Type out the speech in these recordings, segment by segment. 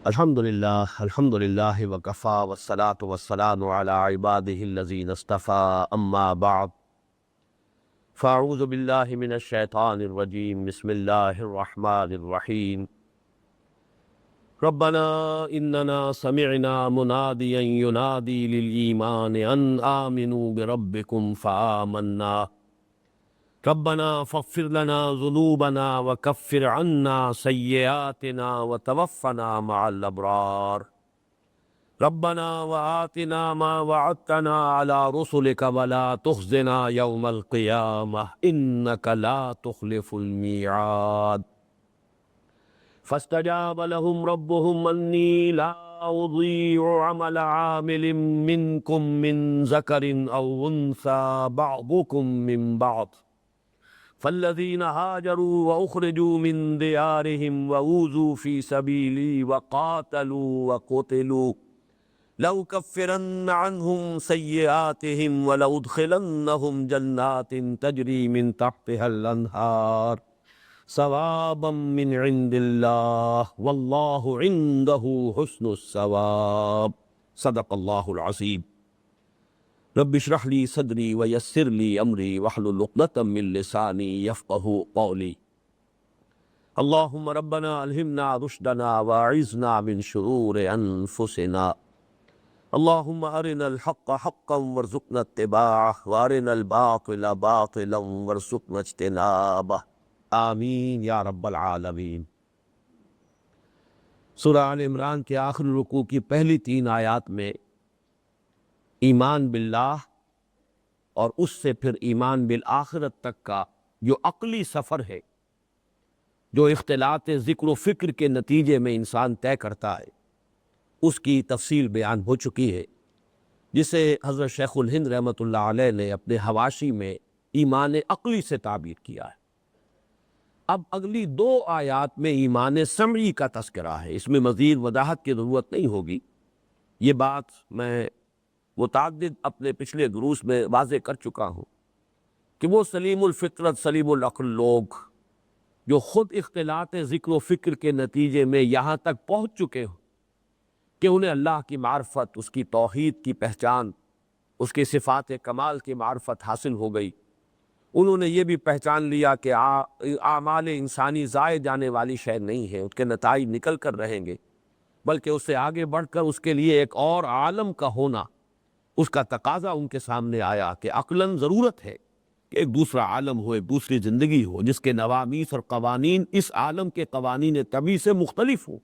الحمد للہ وکفا والصلاة والسلام علی عباده الذین اصطفى اما بعد فاعوذ باللہ من الشیطان الرجیم بسم اللہ الرحمن الرحیم ربنا اننا سمعنا منادیا ینادی للایمان ان آمنوا بربکم فآمنا ربنا فاغفر لنا ذنوبنا وكفر عنا سيئاتنا وتوفنا مع الأبرار ربنا وآتنا ما وعدتنا على رسلك ولا تخزنا يوم القيامة إنك لا تخلف الميعاد فاستجاب لهم ربهم أني لا أضيع عمل عامل منكم من ذكر أو أنثى بعضكم من بعض فالذين هاجروا وأخرجوا من ديارهم وأوذوا في سبيلي وقاتلوا وقتلوا لأكفرن عنهم سيئاتهم ولأدخلنهم جنات تجري من تحتها الأنهار ثوابا من عند الله والله عنده حسن الثواب صدق الله العظيم رب اشرح لي صدري ويسر لي امري واحلل عقدة من لساني يفقهوا قولي اللهم ربنا الهمنا رشدنا واعذنا من شرور انفسنا اللهم ارنا الحق حقا وارزقنا اتباعه وارنا الباطل باطلا وارزقنا اجتنابه آمین یا رب العالمین۔ سورہ آل عمران کے آخری رکوع کی پہلی 3 آیات میں ایمان باللہ اور اس سے پھر ایمان بالآخرت تک کا جو عقلی سفر ہے، جو اختلاط ذکر و فکر کے نتیجے میں انسان طے کرتا ہے، اس کی تفصیل بیان ہو چکی ہے، جسے حضرت شیخ الہند رحمۃ اللہ علیہ نے اپنے حواشی میں ایمان عقلی سے تعبیر کیا ہے۔ اب اگلی 2 آیات میں ایمان سمعی کا تذکرہ ہے، اس میں مزید وضاحت کی ضرورت نہیں ہوگی۔ یہ بات میں متعدد اپنے پچھلے دروس میں واضح کر چکا ہوں کہ وہ سلیم الفطرت سلیم العقل لوگ جو خود اختلاط ذکر و فکر کے نتیجے میں یہاں تک پہنچ چکے ہوں کہ انہیں اللہ کی معرفت، اس کی توحید کی پہچان، اس کے صفات کمال کی معرفت حاصل ہو گئی، انہوں نے یہ بھی پہچان لیا کہ اعمال انسانی ضائع جانے والی شے نہیں ہے، اس کے نتائج نکل کر رہیں گے، بلکہ اس سے آگے بڑھ کر اس کے لیے ایک اور عالم کا ہونا، اس کا تقاضا ان کے سامنے آیا کہ عقلاً ضرورت ہے کہ ایک دوسرا عالم ہو، ایک دوسری زندگی ہو جس کے نوامیس اور قوانین اس عالم کے قوانین طبیعی سے مختلف ہوں،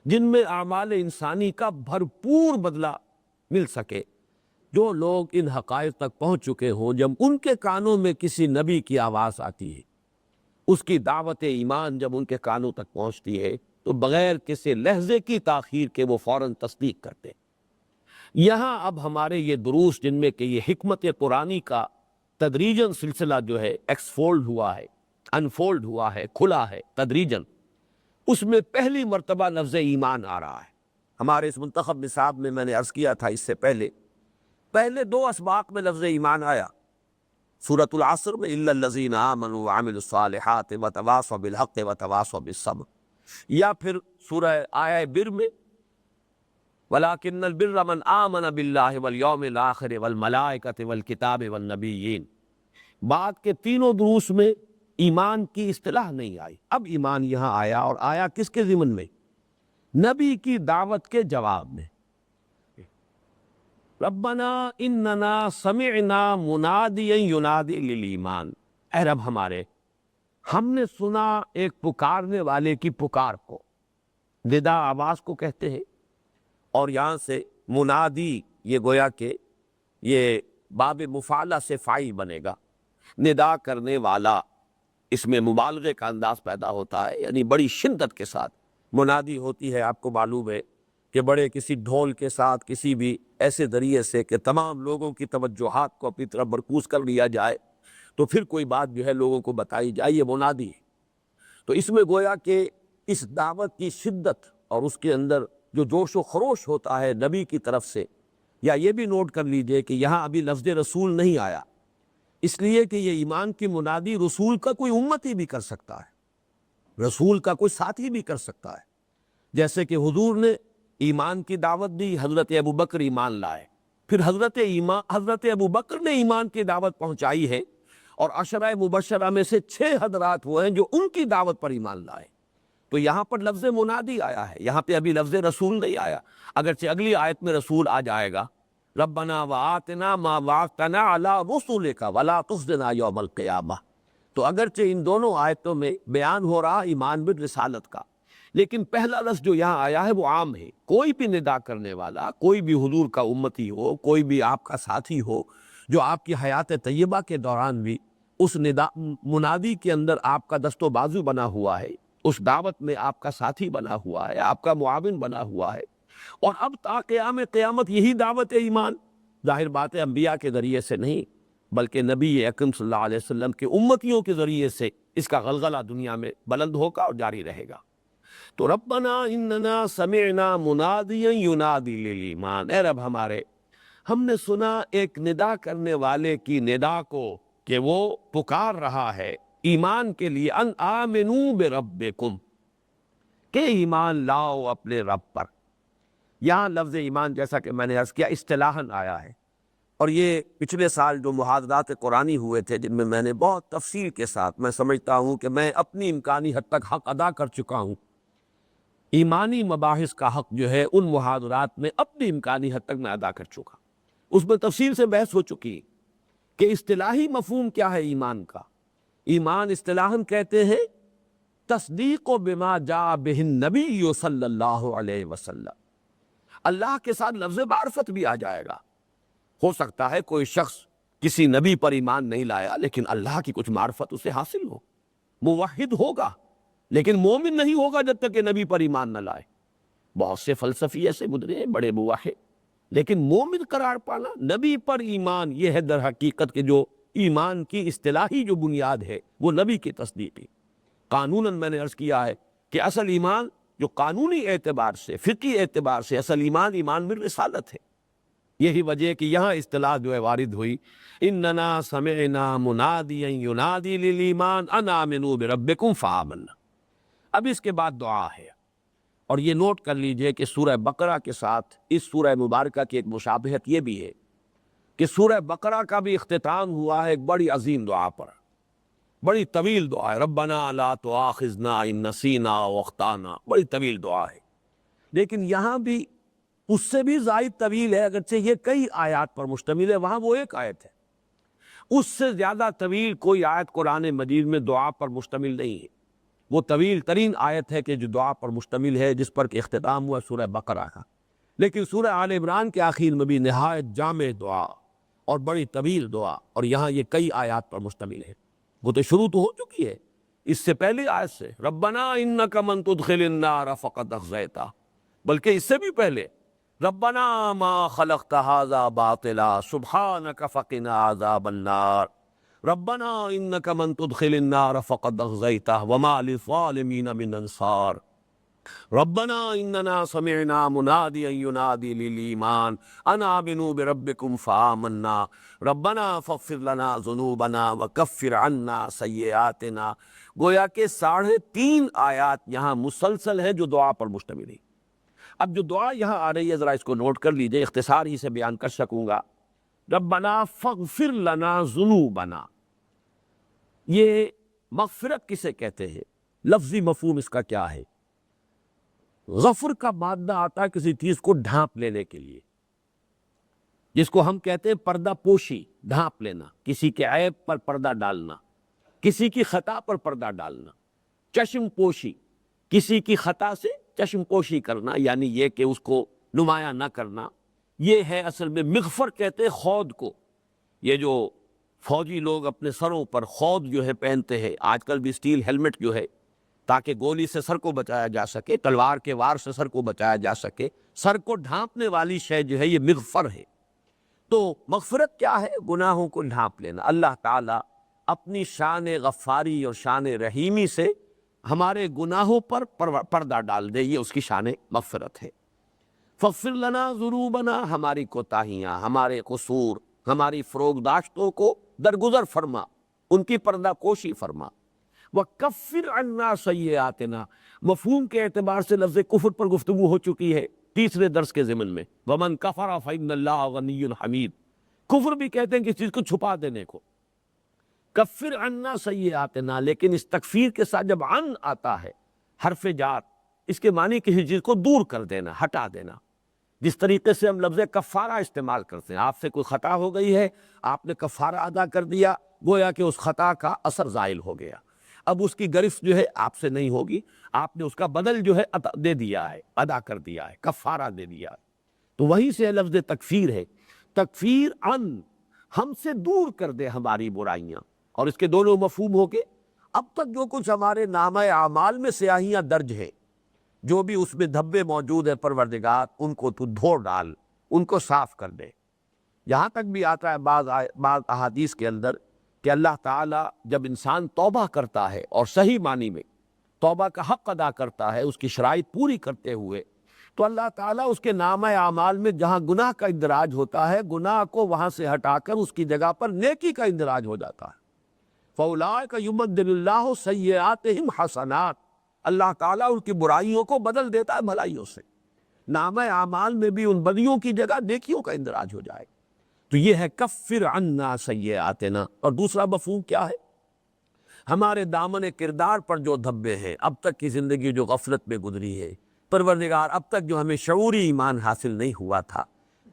جن میں اعمال انسانی کا بھرپور بدلہ مل سکے۔ جو لوگ ان حقائق تک پہنچ چکے ہوں، جب ان کے کانوں میں کسی نبی کی آواز آتی ہے، اس کی دعوت ایمان جب ان کے کانوں تک پہنچتی ہے تو بغیر کسی لحظے کی تاخیر کے وہ فوراً تصدیق کرتے ہیں۔ یہاں اب ہمارے یہ دروس جن میں کہ یہ حکمت قرآنی کا تدریجاً سلسلہ جو ہے ایکسفولڈ ہوا ہے، انفولڈ ہوا ہے، کھلا ہے تدریجاً، اس میں پہلی مرتبہ لفظ ایمان آ رہا ہے۔ ہمارے اس منتخب نصاب میں نے عرض کیا تھا اس سے پہلے 2 اسباق میں لفظ ایمان آیا، سورۃ العصر میں الا الذین آمنوا وعملوا الصالحات وتواصوا بالحق وتواصوا بالصبر، یا پھر سورہ آیہ بر میں وَلَٰكِنَّ الْبِرَّ مَنْ آمَنَ بِاللَّهِ وَالْيَوْمِ الْآخِرِ وَالْمَلَائِكَةِ وَالْكِتَابِ وَالنَّبِيِّينَ۔ بعد کے 3 دروس میں ایمان کی اصطلاح نہیں آئی، اب ایمان یہاں آیا، اور آیا کس کے ضمن میں؟ نبی کی دعوت کے جواب میں۔ ربنا اننا سمعنا منادیا ینادی للایمان، اے رب ہمارے، ہم نے سنا ایک پکارنے والے کی پکار کو، ندا آواز کو کہتے ہیں، اور یہاں سے منادی یہ گویا کہ یہ باب مفعلہ سے فاعل بنے گا، ندا کرنے والا، اس میں مبالغے کا انداز پیدا ہوتا ہے، یعنی بڑی شدت کے ساتھ منادی ہوتی ہے۔ آپ کو معلوم ہے کہ بڑے کسی ڈھول کے ساتھ کسی بھی ایسے ذریعے سے کہ تمام لوگوں کی توجہات کو اپنی طرف مرکوز کر لیا جائے تو پھر کوئی بات جو ہے لوگوں کو بتائی جائے، یہ منادی ہے۔ تو اس میں گویا کہ اس دعوت کی شدت اور اس کے اندر جو جوش و خروش ہوتا ہے نبی کی طرف سے، یا یہ بھی نوٹ کر لیجئے کہ یہاں ابھی لفظ رسول نہیں آیا، اس لیے کہ یہ ایمان کی منادی رسول کا کوئی امتی بھی کر سکتا ہے، رسول کا کوئی ساتھی بھی کر سکتا ہے۔ جیسے کہ حضور نے ایمان کی دعوت دی، حضرت ابوبکر ایمان لائے، پھر حضرت ابوبکر نے ایمان کی دعوت پہنچائی ہے، اور عشرہ مبشرہ میں سے 6 حضرات وہ ہیں جو ان کی دعوت پر ایمان لائے۔ تو یہاں پر لفظ منادی آیا ہے، یہاں پہ ابھی لفظ رسول نہیں آیا، اگرچہ اگلی آیت میں رسول آ جائے گا، ربنا وآتنا ما وعدتنا علی رسولک ولا تخزنا یوم القیامہ۔ تو اگرچہ ان دونوں آیتوں میں بیان ہو رہا ایمان بالرسالت کا، لیکن پہلا لفظ جو یہاں آیا ہے وہ عام ہے۔ کوئی بھی ندا کرنے والا، کوئی بھی حضور کا امتی ہو، کوئی بھی آپ کا ساتھی ہو جو آپ کی حیات طیبہ کے دوران بھی اس منادی کے اندر آپ کا دست و بازو بنا ہوا ہے، اس دعوت میں آپ کا ساتھی بنا ہوا ہے، آپ کا معاون بنا ہوا ہے، اور اب تا قیام قیامت یہی دعوت ایمان، ظاہر بات ہے انبیاء کے ذریعے سے نہیں بلکہ نبی اکرم صلی اللہ علیہ وسلم کے امتیوں کے ذریعے سے اس کا غلغلہ دنیا میں بلند ہوگا اور جاری رہے گا۔ تو ربنا اننا سمعنا منادیا ینادی للایمان، اے رب ہمارے، ہم نے سنا ایک ندا کرنے والے کی ندا کو کہ وہ پکار رہا ہے ایمان کے لیے، ان آمنوا بربکم، کہ ایمان لاؤ اپنے رب پر۔ یہاں لفظ ایمان جیسا کہ میں نے عرض کیا اصطلاحاً آیا ہے، اور یہ پچھلے سال جو محاضرات قرآنی ہوئے تھے جن میں میں نے بہت تفصیل کے ساتھ، میں سمجھتا ہوں کہ میں اپنی امکانی حد تک حق ادا کر چکا ہوں، ایمانی مباحث کا حق جو ہے ان محاضرات میں اپنی امکانی حد تک میں ادا کر چکا، اس میں تفصیل سے بحث ہو چکی کہ اصطلاحی مفہوم کیا ہے ایمان کا۔ ایمان اصطلاحاً کہتے ہیں تصدیق بما جاء بہ النبی صلی اللہ علیہ وسلم۔ اللہ کے ساتھ لفظ معرفت بھی آ جائے گا۔ ہو سکتا ہے کوئی شخص کسی نبی پر ایمان نہیں لایا لیکن اللہ کی کچھ معرفت اسے حاصل ہو، موحد ہوگا لیکن مومن نہیں ہوگا جب تک کہ نبی پر ایمان نہ لائے۔ بہت سے فلسفی ایسے گزرے ہیں بڑے موحد، لیکن مومن قرار پانا، نبی پر ایمان، یہ ہے در حقیقت کہ جو ایمان کی اصطلاحی جو بنیاد ہے وہ نبی کی تصدیق ہے۔ قانوناً میں نے عرض کیا ہے کہ اصل ایمان جو قانونی اعتبار سے، فقہی اعتبار سے اصل ایمان بالرسالت ہے۔ یہی وجہ ہے کہ یہاں اصطلاح جو ہے وارد ہوئی، اننا سمعنا منادیا ینادی للایمان ان آمنوا بربکم فآمنا۔ اب اس کے بعد دعا ہے، اور یہ نوٹ کر لیجئے کہ سورہ بقرہ کے ساتھ اس سورہ مبارکہ کی ایک مشابہت یہ بھی ہے کہ سورہ بقرہ کا بھی اختتام ہوا ہے ایک بڑی عظیم دعا پر، بڑی طویل دعا ہے، ربنا لا تؤاخذنا ان نسینا واخطانا، بڑی طویل دعا ہے، لیکن یہاں بھی اس سے بھی زائد طویل ہے، اگرچہ یہ کئی آیات پر مشتمل ہے، وہاں وہ ایک آیت ہے، اس سے زیادہ طویل کوئی آیت قرآن مجید میں دعا پر مشتمل نہیں ہے۔ وہ طویل ترین آیت ہے کہ جو دعا پر مشتمل ہے، جس پر کہ اختتام ہوا سورہ بقرہ کا، لیکن سورہ آل عمران کے آخر میں بھی نہایت جامع دعا اور بڑی طویل دعا، اور یہاں یہ کئی آیات پر مشتمل ہے۔ وہ تو شروع تو ہو چکی ہے اس سے پہلی آیت سے، ربنا انک من تدخل النار فقد اخزیتہ، بلکہ اس سے بھی پہلے ربنا ما خلقت ھذا باطلا سبحانک فقنا عذاب النار، ربنا انک من تدخل النار فقد اخزیتہ وما للظالمین من انصار، ربنا اننا سمعنا منادیا ینادی للایمان ان آمنوا بربکم فآمنا، ربنا فاغفر لنا ذنوبنا وکفر عنا سیئاتنا۔ گویا کہ 3.5 آیات یہاں مسلسل ہے جو دعا پر مشتمل ہے۔ اب جو دعا یہاں آ رہی ہے ذرا اس کو نوٹ کر لیجئے، اختصار ہی سے بیان کر سکوں گا۔ ربنا فاغفر لنا ذنوبنا، یہ مغفرت کسے کہتے ہیں؟ لفظی مفہوم اس کا کیا ہے؟ غفر کا مادہ آتا ہے کسی چیز کو ڈھانپ لینے کے لیے، جس کو ہم کہتے ہیں پردہ پوشی، ڈھانپ لینا، کسی کے عیب پر پردہ ڈالنا، کسی کی خطا پر پردہ ڈالنا، چشم پوشی، کسی کی خطا سے چشم پوشی کرنا، یعنی یہ کہ اس کو نمایاں نہ کرنا، یہ ہے اصل میں مغفر کہتے ہیں خود کو۔ یہ جو فوجی لوگ اپنے سروں پر خود جو ہے پہنتے ہیں، آج کل بھی اسٹیل ہیلمٹ جو ہے تاکہ گولی سے سر کو بچایا جا سکے، تلوار کے وار سے سر کو بچایا جا سکے، سر کو ڈھانپنے والی شے جو ہے یہ مغفر ہے۔ تو مغفرت کیا ہے؟ گناہوں کو ڈھانپ لینا۔ اللہ تعالیٰ اپنی شان غفاری اور شان رحیمی سے ہمارے گناہوں پر پردہ ڈال دے، یہ اس کی شان مغفرت ہے۔ فاغفر لنا ذنوبنا، ہماری کوتاہیاں، ہمارے قصور، ہماری فروغ داشتوں کو درگزر فرما، ان کی پردہ پوشی فرما۔ وَكَفِّرْ عَنَّا سَيِّئَاتِنَا، مفہوم کے اعتبار سے لفظ کفر پر گفتگو ہو چکی ہے تیسرے درس کے ضمن میں، وَمَنْ كَفَرَ فَإِنَّ اللَّهَ غَنِيٌّ حَمِيدٌ۔ کفر بھی کہتے ہیں کہ اس چیز کو چھپا دینے کو، کفر عنا سیئاتنا، لیکن اس تکفیر کے ساتھ جب عن آتا ہے حرف جار، اس کے معنی کسی چیز کو دور کر دینا، ہٹا دینا۔ جس طریقے سے ہم لفظ کفارہ استعمال کرتے ہیں، آپ سے کوئی خطا ہو گئی ہے، آپ نے کفارہ ادا کر دیا، گویا کہ اس خطا کا اثر زائل ہو گیا، اب اس کی گرفت جو ہے آپ سے نہیں ہوگی، آپ نے اس کا بدل جو ہے دے دیا ہے، ادا کر دیا ہے، کفارہ دے دیا ہے۔ تو وہیں سے لفظ تکفیر ہے، تکفیر عن، ہم سے دور کر دے ہماری برائیاں، اور اس کے دونوں مفہوم ہو کے اب تک جو کچھ ہمارے نامہ اعمال میں سیاہیاں درج ہے، جو بھی اس میں دھبے موجود ہیں پروردگار ان کو تو دھو ڈال، ان کو صاف کر دے۔ یہاں تک بھی آتا ہے بعض احادیث کے اندر کہ اللہ تعالیٰ جب انسان توبہ کرتا ہے اور صحیح معنی میں توبہ کا حق ادا کرتا ہے اس کی شرائط پوری کرتے ہوئے، تو اللہ تعالیٰ اس کے نامہ اعمال میں جہاں گناہ کا اندراج ہوتا ہے، گناہ کو وہاں سے ہٹا کر اس کی جگہ پر نیکی کا اندراج ہو جاتا ہے۔ فَأُولَٰئِکَ يُبَدِّلُ اللَّهُ سَیِّئَاتِهِمْ حَسَنَاتٍ، اللہ تعالیٰ ان کی برائیوں کو بدل دیتا ہے بھلائیوں سے، نامہ اعمال میں بھی ان بدیوں کی جگہ نیکیوں کا اندراج ہو جائے۔ تو یہ ہے کفر عنا سیئاتنا۔ اور دوسرا مفہوم کیا ہے؟ ہمارے دامن کردار پر جو دھبے ہیں، اب تک کی زندگی جو غفلت میں گزری ہے، پروردگار اب تک جو ہمیں شعوری ایمان حاصل نہیں ہوا تھا،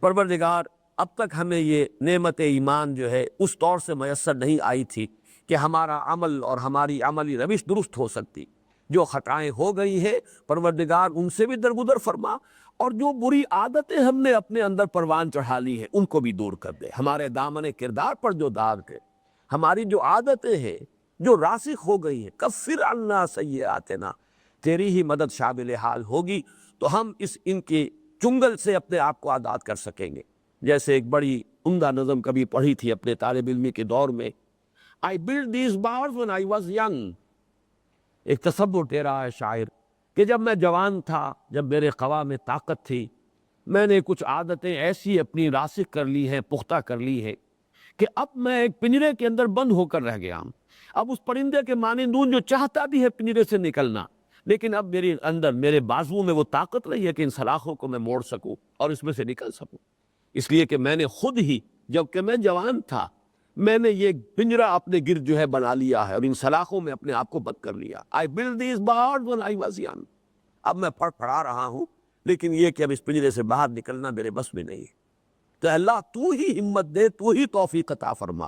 پروردگار اب تک ہمیں یہ نعمت ایمان جو ہے اس طور سے میسر نہیں آئی تھی کہ ہمارا عمل اور ہماری عملی روش درست ہو سکتی، جو خطائیں ہو گئی ہیں پروردگار ان سے بھی درگزر فرما، اور جو بری عادتیں ہم نے اپنے اندر پروان چڑھا لی ہیں ان کو بھی دور کر دے۔ ہمارے دامن کردار پر جو داغ ہے، ہماری جو عادتیں ہیں جو راسخ ہو گئی ہیں، کفر عنا سیئاتنا، تیری ہی مدد شامل حال ہوگی تو ہم ان کے چنگل سے اپنے آپ کو آزاد کر سکیں گے۔ جیسے ایک بڑی عمدہ نظم کبھی پڑھی تھی اپنے طالب علمی کے دور میں، I built these bars when I was young۔ ایک تصور دے رہا ہے شاعر کہ جب میں جوان تھا، جب میرے قوا میں طاقت تھی، میں نے کچھ عادتیں ایسی اپنی راسخ کر لی ہیں، پختہ کر لی ہے کہ اب میں ایک پنجرے کے اندر بند ہو کر رہ گیا ہوں۔ اب اس پرندے کے مانند ہوں جو چاہتا بھی ہے پنجرے سے نکلنا، لیکن اب میرے اندر، میرے بازوؤں میں وہ طاقت نہیں ہے کہ ان سلاخوں کو میں موڑ سکوں اور اس میں سے نکل سکوں، اس لیے کہ میں نے خود ہی جبکہ میں جوان تھا میں نے یہ پنجرا اپنے گرد جو ہے بنا لیا ہے اور ان سلاخوں میں اپنے آپ کو بند کر لیا۔ I built these bars when I was young۔ اب میں پڑ پڑا رہا ہوں، لیکن یہ کہ اب اس پنجرے سے باہر نکلنا میرے بس میں نہیں ہے۔ تو اللہ تو ہی ہمت دے، تو ہی توفیق عطا فرما،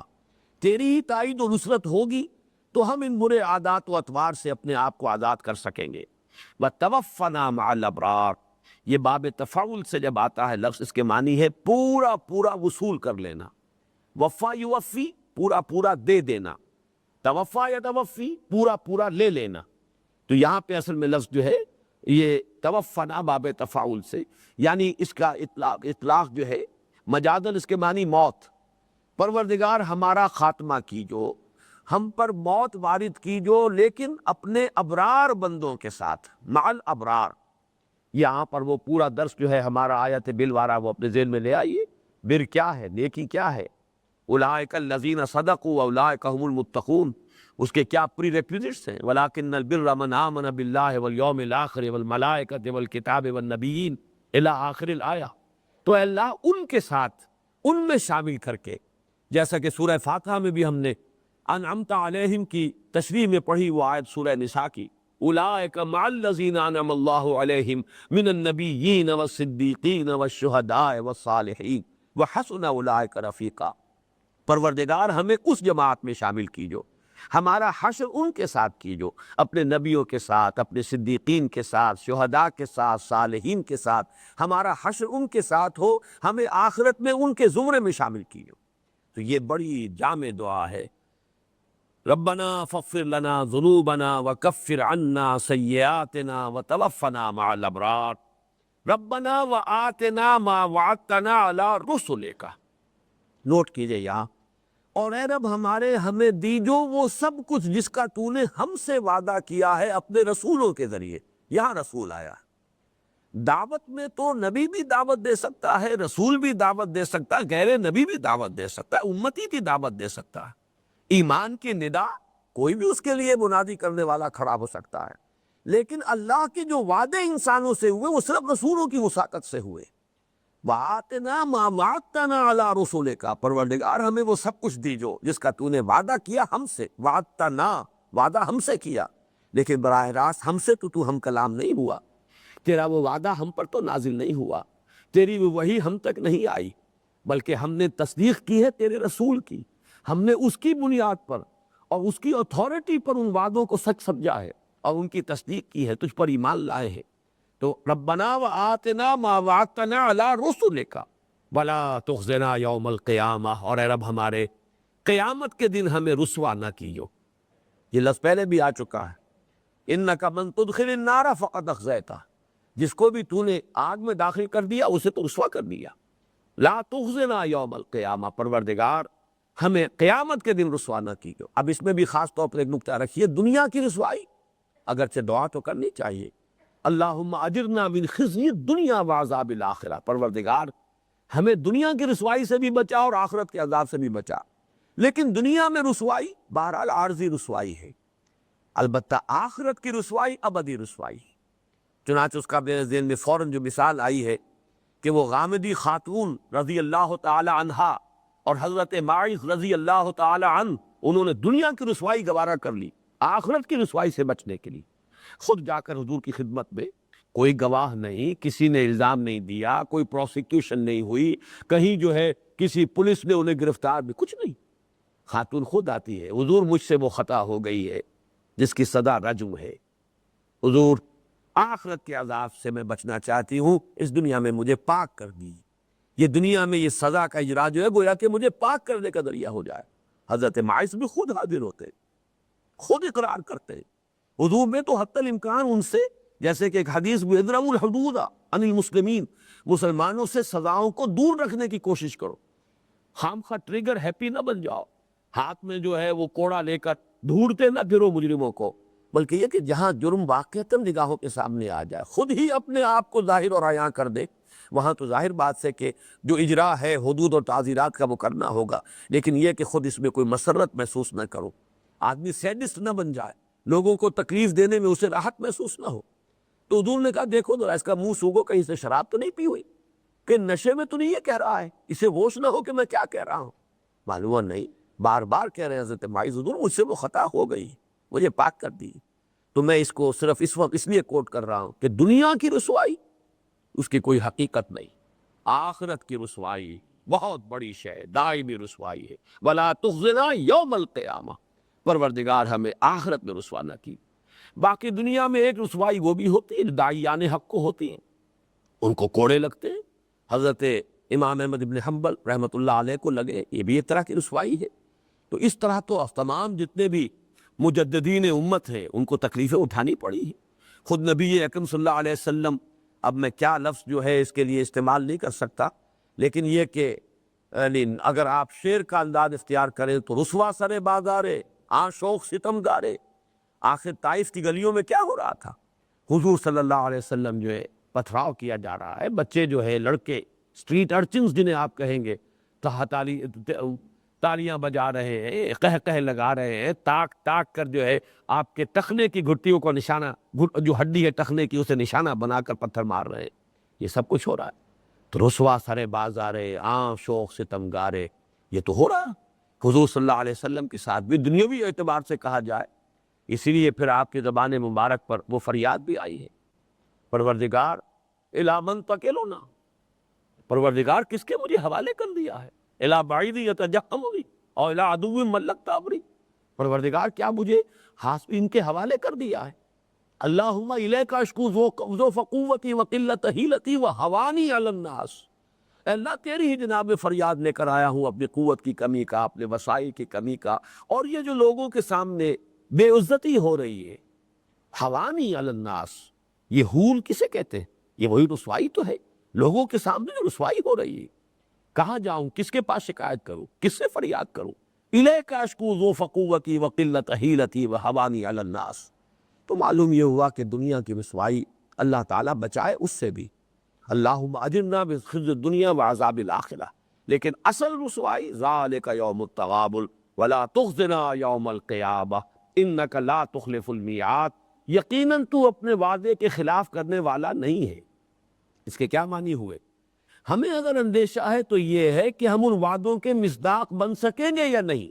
تیری ہی تائید و نصرت ہوگی تو ہم ان برے عادات و اطوار سے اپنے آپ کو آزاد کر سکیں گے۔ وَتَوَفَّنَا مَعَ الْأَبْرَارِ، یہ باب تفاعل سے جب آتا ہے لفظ، اس کے معنی ہے پورا پورا وصول کر لینا۔ وفا یوفی، پورا پورا دے دینا، توفا یا توفی، پورا پورا لے لینا۔ تو یہاں پہ اصل میں لفظ جو ہے یہ توفنا باب تفاعل سے، یعنی اس کا اطلاق جو ہے مجازن اس کے معنی موت۔ پروردگار ہمارا خاتمہ کیجو، ہم پر موت وارد کیجو، لیکن اپنے ابرار بندوں کے ساتھ، مع الابرار۔ یہاں پر وہ پورا درس جو ہے ہمارا آیت بالوارا وہ اپنے ذہن میں لے آئیے۔ بر کیا ہے، نیکی کیا ہے؟ اولئک الذین صدقوا واولئک هم المتقون، اس کے کیا پری ریکویزٹس ہیں؟ ولکن البر من آمن باللہ والیوم الآخر والملائکۃ والکتاب والنبیین الی آخر الآیہ۔ تو اے اللہ ان کے ساتھ، ان میں شامل کر کے، جیسا کہ سورہ فاتحہ میں بھی ہم نے انعمت علیہم کی تشریح میں پڑھی وہ آیت سورہ نساء کی، اولئک مع الذین انعم اللہ علیہم من النبیین والصدیقین والشہداء والصالحین وحسن اولئک رفیقا۔ پروردگار ہمیں اس جماعت میں شامل کیجو، ہمارا حشر ان کے ساتھ کیجو، اپنے نبیوں کے ساتھ، اپنے صدیقین کے ساتھ، شہداء کے ساتھ، صالحین کے ساتھ، ہمارا حشر ان کے ساتھ ہو، ہمیں آخرت میں ان کے زمرے میں شامل کیجو۔ تو یہ بڑی جامع دعا ہے۔ ربنا فاغفر لنا ذنوبنا وکفر عنا سیئاتنا وتوفنا مع الابرار ربنا وآتنا ما وعدتنا علی رسلک۔ نوٹ کیجئے یہاں، اور اے رب ہمارے، ہمیں دیجو وہ سب کچھ جس کا تو نے ہم سے وعدہ کیا ہے اپنے رسولوں کے ذریعے۔ یہاں رسول آیا ہے۔ دعوت میں تو نبی بھی دعوت دے سکتا ہے، رسول بھی دعوت دے سکتا ہے، غیر نبی بھی دعوت دے سکتا ہے، امتی بھی دعوت دے سکتا ہے۔ ایمان کی ندا کوئی بھی اس کے لیے منادی کرنے والا کھڑا ہو سکتا ہے، لیکن اللہ کے جو وعدے انسانوں سے ہوئے وہ صرف رسولوں کی وساطت سے ہوئے۔ وَآتِنَا مَا وَعَدتَّنَا عَلَىٰ رُسُلِكَ، پروردگار ہمیں وہ سب کچھ دیجو جس کا تو نے وعدہ کیا ہم سے، وعدتنا، وعدہ ہم سے کیا، لیکن براہ راست ہم سے تو ہم کلام نہیں ہوا، تیرا وہ وعدہ ہم پر تو نازل نہیں ہوا، تیری وہ وحی ہم تک نہیں آئی، بلکہ ہم نے تصدیق کی ہے تیرے رسول کی، ہم نے اس کی بنیاد پر اور اس کی اتھارٹی پر ان وعدوں کو سچ سمجھا ہے اور ان کی تصدیق کی ہے، تجھ پر ایمان لائے ہیں۔ تو ربنا وآتنا ما وعدتنا علی رسلک ولا تخزنا یوم القیامہ، اور اے رب ہمارے قیامت کے دن ہمیں رسوا نہ کیو۔ یہ لفظ پہلے بھی آ چکا ہے، انک من تدخل النار فقد اخزیتہ، جس کو بھی تو نے آگ میں داخل کر دیا اسے تو رسوا کر دیا۔ لا تخزنا یوم القیامہ، پروردگار ہمیں قیامت کے دن رسوا نہ کیجو۔ اب اس میں بھی خاص طور پر ایک نکتہ رکھیے، دنیا کی رسوائی اگرچہ دعا تو کرنی چاہیے، اللہم اجرنا من خزی الدنیا وعذاب الاخرہ، پروردگار ہمیں دنیا کی رسوائی سے بھی بچا اور آخرت کے عذاب سے بھی بچا۔ لیکن دنیا میں رسوائی بہرحال عارضی رسوائی ہے، البتہ آخرت کی رسوائی ابدی رسوائی ہے۔ چنانچہ اس کا میرے ذہن میں فوراً جو مثال آئی ہے کہ وہ غامدی خاتون رضی اللہ تعالی عنہا اور حضرت ماعز رضی اللہ تعالی عنہ، انہوں نے دنیا کی رسوائی گوارا کر لی آخرت کی رسوائی سے بچنے کے لیے۔ خود جا کر حضور کی خدمت میں، کوئی گواہ نہیں، کسی نے الزام نہیں دیا، کوئی پروسیکیوشن نہیں ہوئی، کہیں جو ہے کسی پولیس نے انہیں گرفتار بھی، کچھ نہیں، خاتون خود آتی ہے، حضور مجھ سے وہ خطا ہو گئی ہے جس کی سزا رجم ہے، حضور آخرت کے عذاب سے میں بچنا چاہتی ہوں، اس دنیا میں مجھے پاک کر دی۔ یہ دنیا میں یہ سزا کا اجرا جو ہے گویا کہ مجھے پاک کرنے کا ذریعہ ہو جائے۔ حضرت معاذ بھی خود حاضر ہوتے، خود اقرار کرتے، حضور میں تو حتی الامکان ان سے، جیسے کہ ایک حدیث بھی اضربوا الحدود عن المسلمین، مسلمانوں سے سزاؤں کو دور رکھنے کی کوشش کرو، خام خواہ ٹریگر ہیپی نہ بن جاؤ، ہاتھ میں جو ہے وہ کوڑا لے کر ڈھونڈتے نہ پھرو مجرموں کو، بلکہ یہ کہ جہاں جرم واقعتاً نگاہوں کے سامنے آ جائے، خود ہی اپنے آپ کو ظاہر اور عیاں کر دے، وہاں تو ظاہر بات سے کہ جو اجرا ہے حدود اور تعزیرات کا وہ کرنا ہوگا، لیکن یہ کہ خود اس میں کوئی مسرت محسوس نہ کرو، آدمی سیڈسٹ نہ بن جائے، لوگوں کو تکلیف دینے میں اسے راحت محسوس نہ ہو۔ تو حضور نے کہا دیکھو ذرا اس کا منہ سوگو، کہیں سے شراب تو نہیں پی ہوئی، کہ نشے میں تو نہیں یہ کہہ رہا ہے، اسے ہوش نہ ہو کہ میں کیا کہہ رہا ہوں۔ معلوم ہوا نہیں، بار بار کہہ رہے ہیں حضرت معاذ، حضور مجھ سے وہ خطا ہو گئی، مجھے پاک کر دی۔ تو میں اس کو صرف اس وقت اس لیے کوٹ کر رہا ہوں کہ دنیا کی رسوائی اس کی کوئی حقیقت نہیں، آخرت کی رسوائی بہت بڑی شے، دائمی رسوائی ہے۔ وَلَا تُخْزِنَا يَوْمَ الْقِيَامَةِ، پروردگار ہمیں آخرت میں رسوا نہ کی۔ باقی دنیا میں ایک رسوائی وہ بھی ہوتی ہے جو داعیان حق کو ہوتی ہے، ان کو کوڑے لگتے ہیں، حضرت امام احمد بن حنبل رحمۃ اللہ علیہ کو لگے، یہ بھی ایک طرح کی رسوائی ہے۔ تو اس طرح تو تمام جتنے بھی مجددین امت ہیں ان کو تکلیفیں اٹھانی پڑی ہیں۔ خود نبی اکرم صلی اللہ علیہ وسلم، اب میں کیا لفظ جو ہے اس کے لیے استعمال نہیں کر سکتا، لیکن یہ کہ یعنی اگر آپ شعر کا انداز اختیار کریں تو رسوا سر بازارے شوق ستم گارے، آخر طائف کی گلیوں میں کیا ہو رہا تھا؟ حضور صلی اللہ علیہ وسلم جو ہے پتھراؤ کیا جا رہا ہے، بچے جو ہے، لڑکے، اسٹریٹ ارچنز جنہیں آپ کہیں گے، تالیاں بجا رہے ہیں، قہ قہ لگا رہے ہیں، تاک تاک کر جو ہے آپ کے ٹخنے کی گھٹیوں کو نشانہ، جو ہڈی ہے ٹخنے کی اسے نشانہ بنا کر پتھر مار رہے ہیں، یہ سب کچھ ہو رہا ہے۔ تو رسوا سرے بازارے شوق ستم گارے، یہ تو ہو رہا ہے حضور صلی اللہ علیہ وسلم کے ساتھ بھی، دنیاوی اعتبار سے کہا جائے۔ اسی لیے پھر آپ کی زبان مبارک پر وہ فریاد بھی آئی ہے، پروردگار الی من تکلنا، پروردگار کس کے مجھے حوالے کر دیا ہے، الی بعید یتجہم بی اور الی عدو ملکت امری، پروردگار کیا مجھے ان کے حوالے کر دیا ہے۔ اللہم الیک اشکو ضعف قوتی وقلت حیلتی وہوانی علی الناس، اے اللہ تیری ہی جناب میں فریاد لے کر آیا ہوں اپنی قوت کی کمی کا، اپنے وسائل کی کمی کا، اور یہ جو لوگوں کے سامنے بے عزتی ہو رہی ہے۔ حوانی علی الناس، یہ ہون کسے کہتے ہیں؟ یہ وہی رسوائی تو ہے، لوگوں کے سامنے جو رسوائی ہو رہی ہے، کہاں جاؤں، کس کے پاس شکایت کروں، کس سے فریاد کروں؟ الیک اشکو ضعف قوتی وقلت حیلتی وہوانی علی الناس۔ تو معلوم یہ ہوا کہ دنیا کی رسوائی اللہ تعالیٰ بچائے اس سے بھی، اللہم اجرنا من خزی الدنیا وعذاب الآخرہ، لیکن اصل رسوائی ذالک یوم التغابن ولا تخزنا یوم القیامہ، انک لا تخلف المیعاد، یقیناً تو اپنے وعدے کے خلاف کرنے والا نہیں ہے۔ اس کے کیا معنی ہوئے؟ ہمیں اگر اندیشہ ہے تو یہ ہے کہ ہم ان وعدوں کے مصداق بن سکیں گے یا نہیں۔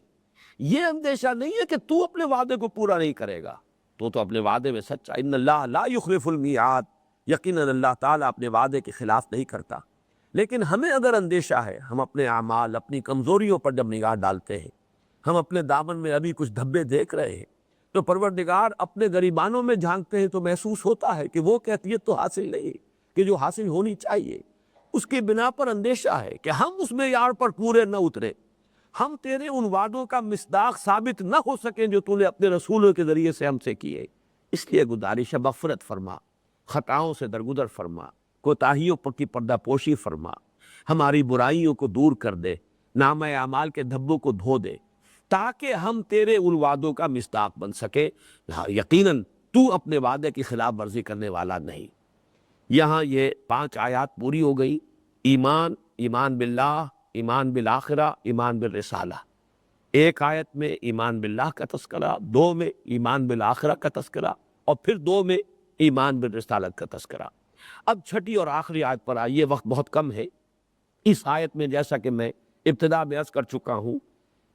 یہ اندیشہ نہیں ہے کہ تو اپنے وعدے کو پورا نہیں کرے گا، تو اپنے وعدے میں سچا، ان اللہ لا یخلف المیعاد، یقیناً اللہ تعالیٰ اپنے وعدے کے خلاف نہیں کرتا۔ لیکن ہمیں اگر اندیشہ ہے، ہم اپنے اعمال، اپنی کمزوریوں پر جب نگاہ ڈالتے ہیں، ہم اپنے دامن میں ابھی کچھ دھبے دیکھ رہے ہیں، تو پروردگار اپنے گریبانوں میں جھانکتے ہیں تو محسوس ہوتا ہے کہ وہ کیفیت تو حاصل نہیں کہ جو حاصل ہونی چاہیے۔ اس کی بنا پر اندیشہ ہے کہ ہم اس معیار پر پورے نہ اترے، ہم تیرے ان وعدوں کا مصداق ثابت نہ ہو سکیں جو تو نے اپنے رسولوں کے ذریعے سے ہم سے کیے۔ اس لیے گزارش ہے، مغفرت فرما، خطاؤں سے درگزر فرما، کوتاہیوں پر کی پردہ پوشی فرما، ہماری برائیوں کو دور کر دے، نامہ اعمال کے دھبوں کو دھو دے، تاکہ ہم تیرے ان وعدوں کا مصداق بن سکے۔ یقیناً تو اپنے وعدے کی خلاف ورزی کرنے والا نہیں۔ یہاں یہ 5 آیات پوری ہو گئی۔ ایمان، ایمان باللہ، ایمان بالآخرہ، ایمان بالرسالہ۔ ایک آیت میں ایمان باللہ کا تذکرہ، 2 میں ایمان بالآخرہ کا تذکرہ، اور پھر 2 میں ایمان بالرسالت کا تذکرہ۔ اب چھٹی اور آخری آیت پر آئیے، وقت بہت کم ہے۔ اس آیت میں جیسا کہ میں ابتدا میں عرض کر چکا ہوں،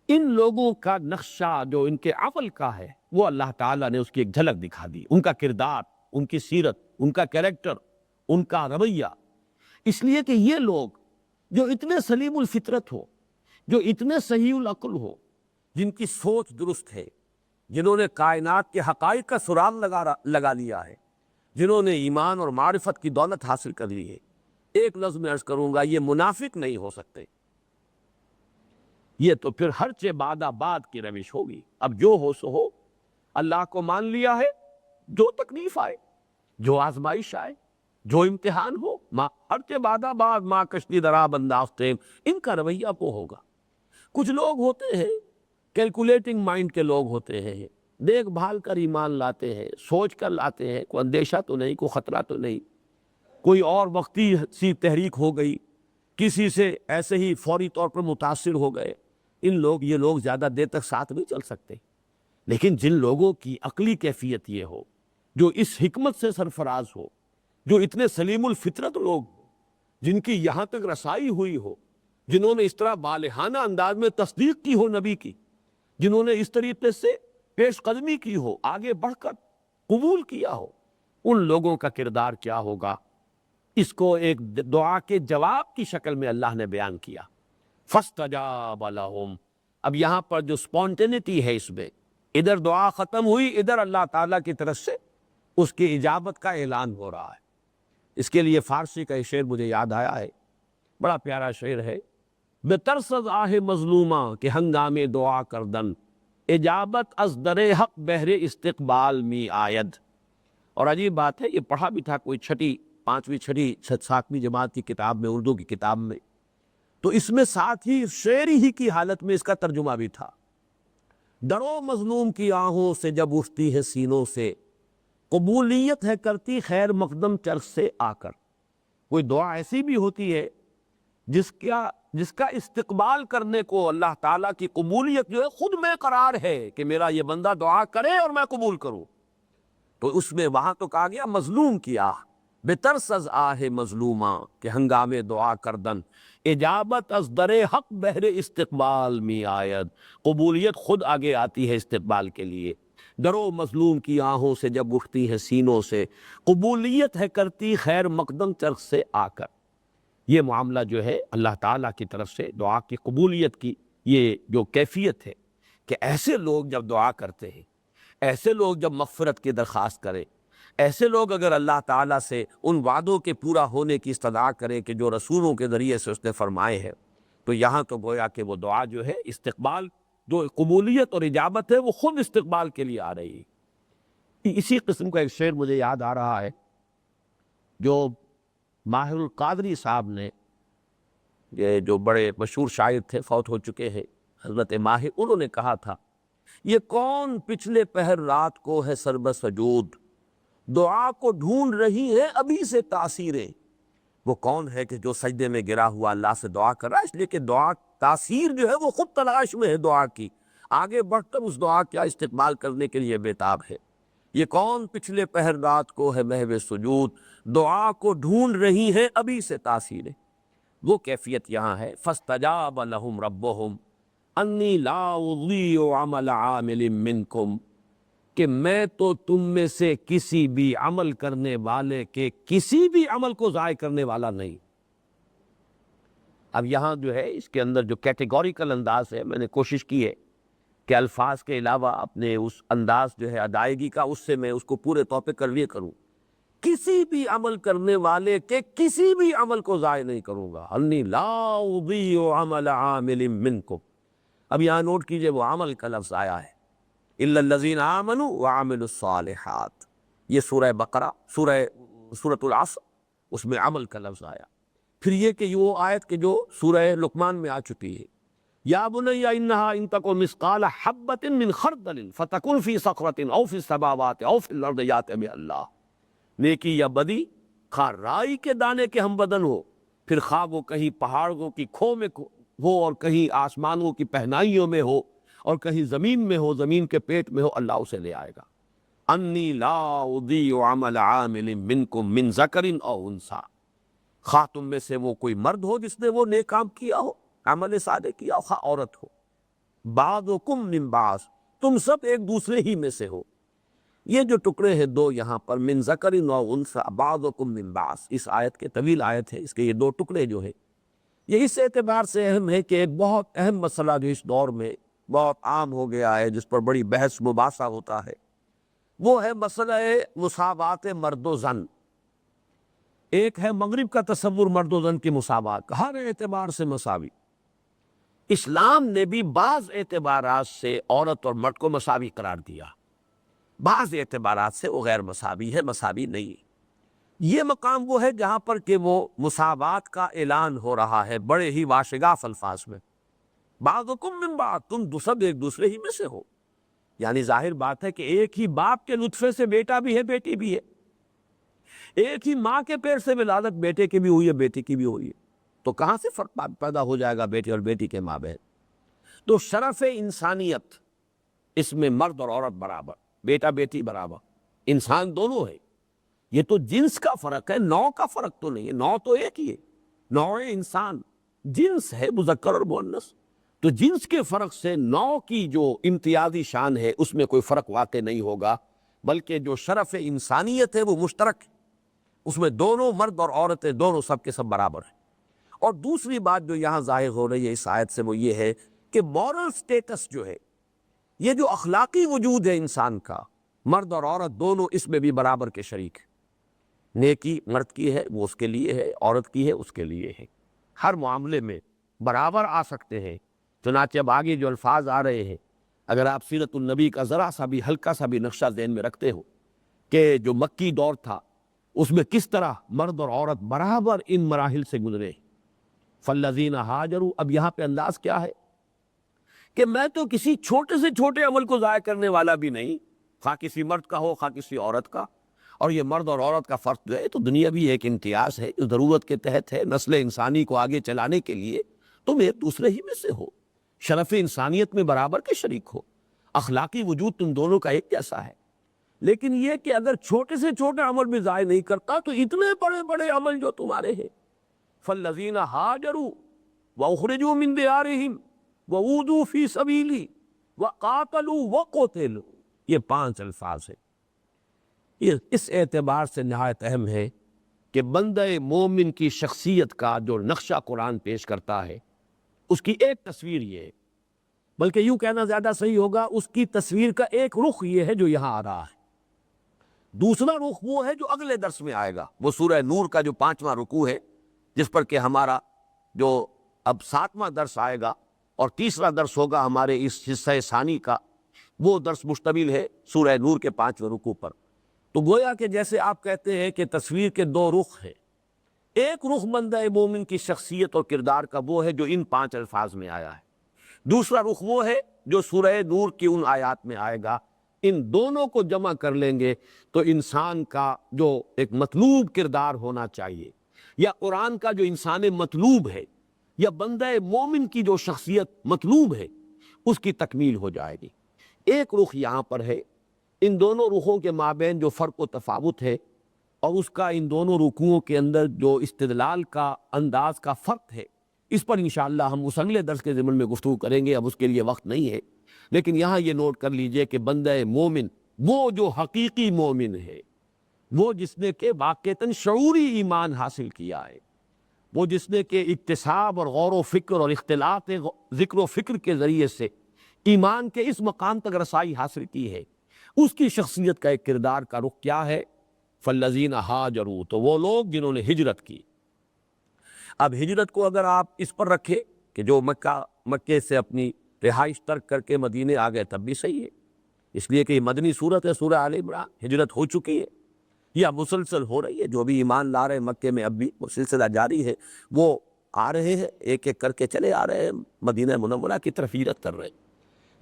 ان لوگوں کا نقشہ جو ان کے عمل کا ہے وہ اللہ تعالیٰ نے اس کی ایک جھلک دکھا دی، ان کا کردار، ان کی سیرت، ان کا کریکٹر، ان کا رویہ۔ اس لیے کہ یہ لوگ جو اتنے سلیم الفطرت ہو، جو اتنے صحیح العقل ہو، جن کی سوچ درست ہے، جنہوں نے کائنات کے حقائق کا سراغ لگا لیا ہے، جنہوں نے ایمان اور معرفت کی دولت حاصل کر لی ہے، ایک لفظ میں عرض کروں گا، یہ منافق نہیں ہو سکتے۔ یہ تو پھر ہر چہ بعد آباد کی روش ہوگی۔ اب جو ہو سو ہو، اللہ کو مان لیا ہے، جو تکلیف آئے، جو آزمائش آئے، جو امتحان ہو، ہر چہ بعد آباد ماں کشتی دراب انداختیں، ان کا رویہ وہ ہوگا۔ کچھ لوگ ہوتے ہیں، کیلکولیٹنگ مائنڈ کے لوگ ہوتے ہیں، دیکھ بھال کر ایمان لاتے ہیں، سوچ کر لاتے ہیں، کوئی اندیشہ تو نہیں، کوئی خطرہ تو نہیں، کوئی اور وقتی سی تحریک ہو گئی، کسی سے ایسے ہی فوری طور پر متاثر ہو گئے۔ یہ لوگ زیادہ دیر تک ساتھ نہیں چل سکتے۔ لیکن جن لوگوں کی عقلی کیفیت یہ ہو، جو اس حکمت سے سرفراز ہو، جو اتنے سلیم الفطرت لوگ ہو، جن کی یہاں تک رسائی ہوئی ہو، جنہوں نے اس طرح بالحانہ انداز میں تصدیق کی ہو نبی کی، جنہوں نے اس طریقے سے پیش قدمی کی ہو، آگے بڑھ کر قبول کیا ہو، ان لوگوں کا کردار کیا ہوگا، اس کو ایک دعا کے جواب کی شکل میں اللہ نے بیان کیا۔ فَاسْتَجَابَ لَهُمْ۔ اب یہاں پر جو سپونٹینٹی ہے، اس میں ادھر دعا ختم ہوئی، ادھر اللہ تعالیٰ کی طرف سے اس کی اجابت کا اعلان ہو رہا ہے۔ اس کے لیے فارسی کا ایک شعر مجھے یاد آیا ہے، بڑا پیارا شعر ہے۔ بے ترس از آہ مظلومہ کہ ہنگام دعا کردن، اجابت از در حق بہر استقبال می آید۔ اور عجیب بات ہے، یہ پڑھا بھی تھا کوئی 5ویں 6ویں 7ویں جماعت کی کتاب میں، اردو کی کتاب میں، تو اس میں ساتھ ہی شعری ہی کی حالت میں اس کا ترجمہ بھی تھا۔ درو مظلوم کی آہوں سے جب اٹھتی ہے سینوں سے، قبولیت ہے کرتی خیر مقدم چرخ سے آ کر۔ کوئی دعا ایسی بھی ہوتی ہے جس کا استقبال کرنے کو اللہ تعالیٰ کی قبولیت جو ہے خود میں قرار ہے کہ میرا یہ بندہ دعا کرے اور میں قبول کروں، تو اس میں وہاں تو کہا گیا مظلوم کی آہ، بے ترس از آہ مظلومہ کہ ہنگام دعا کردن، اجابت از در حق بہر استقبال می آید۔ قبولیت خود آگے آتی ہے استقبال کے لیے۔ درو مظلوم کی آہوں سے جب اٹھتی ہے سینوں سے، قبولیت ہے کرتی خیر مقدم چرخ سے آ کر۔ یہ معاملہ جو ہے اللہ تعالیٰ کی طرف سے دعا کی قبولیت کی یہ جو کیفیت ہے کہ ایسے لوگ جب دعا کرتے ہیں، ایسے لوگ جب مغفرت کی درخواست کریں، ایسے لوگ اگر اللہ تعالیٰ سے ان وعدوں کے پورا ہونے کی استدعا کریں کہ جو رسولوں کے ذریعے سے اس نے فرمائے ہیں، تو یہاں تو گویا کہ وہ دعا جو ہے استقبال، جو قبولیت اور اجابت ہے، وہ خود استقبال کے لیے آ رہی ہے۔ اسی قسم کا ایک شعر مجھے یاد آ رہا ہے جو ماہر القادری صاحب نے، یہ جو بڑے مشہور شاعر تھے، فوت ہو چکے ہیں، حضرت ماہر، انہوں نے کہا تھا، یہ کون پچھلے پہر رات کو ہے سرب سجود، دعا کو ڈھونڈ رہی ہے ابھی سے تاثیریں۔ وہ کون ہے کہ جو سجدے میں گرا ہوا اللہ سے دعا کر رہا ہے، اس لیے کہ دعا تاثیر جو ہے وہ خود تلاش میں ہے دعا کی، آگے بڑھ کر اس دعا کا استقبال کرنے کے لیے بےتاب ہے۔ یہ کون پچھلے پہر رات کو ہے محو سجود، دعا کو ڈھونڈ رہی ہیں ابھی سے تاثیریں۔ وہ کیفیت یہاں ہے فاستجاب لهم ربهم انی لا اضیع عمل عامل منکم، کہ میں تو تم میں سے کسی بھی عمل کرنے والے کے کسی بھی عمل کو ضائع کرنے والا نہیں۔ اب یہاں جو ہے اس کے اندر جو کیٹیگوریکل انداز ہے، میں نے کوشش کی ہے کہ الفاظ کے علاوہ اپنے اس انداز جو ہے ادائیگی کا، اس سے میں اس کو پورے طور پہ کرویہ کروں۔ کسی بھی عمل کرنے والے کے کسی بھی عمل کو ضائع نہیں کروں گا، انی لا اضیع عمل عامل منکم۔ اب یہاں نوٹ کیجئے وہ عمل کا لفظ آیا ہے، الا الذین آمنوا وعملوا الصالحات، یہ سورہ بقرہ سورۃ العصر، اس میں عمل کا لفظ آیا۔ پھر یہ کہ وہ آیت کے جو سورہ لقمان میں آ چکی ہے، یا بنی انہا ان تک مثقال حبۃ من خردل فتکن فی صخرۃ او فی السماوات او فی الارض یأتی بہ، نیکی یا بدی خواہ رائی کے دانے کے ہم بدن ہو، پھر خواہ وہ کہیں پہاڑوں کی کھو میں ہو اور کہیں آسمانوں کی پہنائیوں میں ہو اور کہیں زمین میں ہو، زمین کے پیٹ میں ہو، اللہ اسے لے آئے گا۔ انی لا اضیع عمل عامل منکم من ذکر او انثی، خواہ تم میں سے وہ کوئی مرد ہو جس نے وہ نیک کام کیا ہو، عمل صالح کیا ہو، خواہ عورت ہو، بعضکم من بعض، تم سب ایک دوسرے ہی میں سے ہو۔ یہ جو ٹکڑے ہیں دو یہاں پر، من ذکر و انثی بعضکم من بعض، اس آیت کے طویل آیت ہے، اس کے یہ دو ٹکڑے جو ہے یہ اس اعتبار سے اہم ہے کہ ایک بہت اہم مسئلہ جو اس دور میں بہت عام ہو گیا ہے، جس پر بڑی بحث مباحثہ ہوتا ہے، وہ ہے مسئلہ مساوات مرد و زن۔ ایک ہے مغرب کا تصور مرد و زن کی مساوات کا، ہر اعتبار سے مساوی۔ اسلام نے بھی بعض اعتبارات سے عورت اور مرد کو مساوی قرار دیا، بعض اعتبارات سے وہ غیر مساوی ہے، مساوی نہیں۔ یہ مقام وہ ہے جہاں پر کہ وہ مساوات کا اعلان ہو رہا ہے بڑے ہی واشگاف الفاظ میں، بعضکم من بعض، تم سب ایک دوسرے ہی میں سے ہو۔ یعنی ظاہر بات ہے کہ ایک ہی باپ کے نطفے سے بیٹا بھی ہے، بیٹی بھی ہے، ایک ہی ماں کے پیر سے ولادت بیٹے کی بھی ہوئی ہے، بیٹی کی بھی ہوئی ہے، تو کہاں سے فرق پیدا ہو جائے گا بیٹے اور بیٹی کے مابین؟ تو شرف انسانیت، اس میں مرد اور عورت برابر، بیٹا بیٹی برابر، انسان دونوں ہے۔ یہ تو جنس کا فرق ہے، نوع کا فرق تو نہیں ہے، نوع تو ایک ہی ہے، نوع انسان جنس ہے، مذکر اور مؤنث، تو جنس کے فرق سے نوع کی جو امتیازی شان ہے اس میں کوئی فرق واقع نہیں ہوگا، بلکہ جو شرف انسانیت ہے وہ مشترک ہے، اس میں دونوں مرد اور عورتیں دونوں سب کے سب برابر ہیں۔ اور دوسری بات جو یہاں ظاہر ہو رہی ہے اس آیت سے وہ یہ ہے کہ مورل سٹیٹس جو ہے، یہ جو اخلاقی وجود ہے انسان کا، مرد اور عورت دونوں اس میں بھی برابر کے شریک ہیں۔ نیکی مرد کی ہے وہ اس کے لیے ہے، عورت کی ہے اس کے لیے ہے، ہر معاملے میں برابر آ سکتے ہیں۔ چنانچہ اب آگے جو الفاظ آ رہے ہیں، اگر آپ سیرت النبی کا ذرا سا بھی ہلکا سا بھی نقشہ ذہن میں رکھتے ہو کہ جو مکی دور تھا اس میں کس طرح مرد اور عورت برابر ان مراحل سے گزرے، فالذین ہاجروا، اب یہاں پہ انداز کیا ہے کہ میں تو کسی چھوٹے سے چھوٹے عمل کو ضائع کرنے والا بھی نہیں، خواہ کسی مرد کا ہو خواہ کسی عورت کا۔ اور یہ مرد اور عورت کا فرق جو ہے تو دنیاوی ایک امتیاز ہے جو ضرورت کے تحت ہے، نسل انسانی کو آگے چلانے کے لیے تم ایک دوسرے ہی میں سے ہو، شرف انسانیت میں برابر کے شریک ہو، اخلاقی وجود تم دونوں کا ایک جیسا ہے۔ لیکن یہ کہ اگر چھوٹے سے چھوٹے عمل بھی ضائع نہیں کرتا تو اتنے بڑے بڑے عمل جو تمہارے ہیں، فالذین ہاجروا واخرجوا من دیارہم وأوذوا فی سبیلی وقاتلوا وقتلوا، یہ 5 الفاظ ہیں۔ یہ اس اعتبار سے نہایت اہم ہے کہ بندہ مومن کی شخصیت کا جو نقشہ قرآن پیش کرتا ہے اس کی ایک تصویر یہ ہے، بلکہ یوں کہنا زیادہ صحیح ہوگا اس کی تصویر کا ایک رخ یہ ہے جو یہاں آ رہا ہے۔ دوسرا رخ وہ ہے جو اگلے درس میں آئے گا، وہ سورہ نور کا جو 5واں رکوع ہے، جس پر کہ ہمارا جو اب 7واں درس آئے گا اور تیسرا درس ہوگا ہمارے اس حصہ ثانی کا، وہ درس مشتمل ہے سورہ نور کے 5ویں رکوع پر۔ تو گویا کہ جیسے آپ کہتے ہیں کہ تصویر کے 2 رخ ہیں، ایک رخ بندہ مومن کی شخصیت اور کردار کا وہ ہے جو ان 5 الفاظ میں آیا ہے، دوسرا رخ وہ ہے جو سورہ نور کی ان آیات میں آئے گا۔ ان دونوں کو جمع کر لیں گے تو انسان کا جو ایک مطلوب کردار ہونا چاہیے، یا قرآن کا جو انسان مطلوب ہے، یا بندہ مومن کی جو شخصیت مطلوب ہے، اس کی تکمیل ہو جائے گی۔ ایک رخ یہاں پر ہے، ان دونوں رخوں کے مابین جو فرق و تفاوت ہے اور اس کا ان دونوں رکوعوں کے اندر جو استدلال کا انداز کا فرق ہے، اس پر انشاءاللہ ہم اس اگلے درس کے ضمن میں گفتگو کریں گے، اب اس کے لیے وقت نہیں ہے۔ لیکن یہاں یہ نوٹ کر لیجئے کہ بندہ مومن، وہ جو حقیقی مومن ہے، وہ جس نے کہ واقعتاً شعوری ایمان حاصل کیا ہے، وہ جس نے کہ اکتساب اور غور و فکر اور اختلاط ذکر و فکر کے ذریعے سے ایمان کے اس مقام تک رسائی حاصل کی ہے، اس کی شخصیت کا ایک کردار کا رخ کیا ہے؟ فالذین ہاجروا، تو وہ لوگ جنہوں نے ہجرت کی۔ اب ہجرت کو اگر آپ اس پر رکھیں کہ جو مکے سے اپنی رہائش ترک کر کے مدینے آ گئے، تب بھی صحیح ہے، اس لیے کہ یہ مدنی صورت ہے، سورہ آل عمران۔ ہجرت ہو چکی ہے یا مسلسل ہو رہی ہے، جو بھی ایمان لا رہے ہیں مکے میں اب بھی وہ سلسلہ جاری ہے، وہ آ رہے ہیں، ایک ایک کر کے چلے آ رہے ہیں، مدینہ منورہ کی طرف ہجرت کر رہے ہیں۔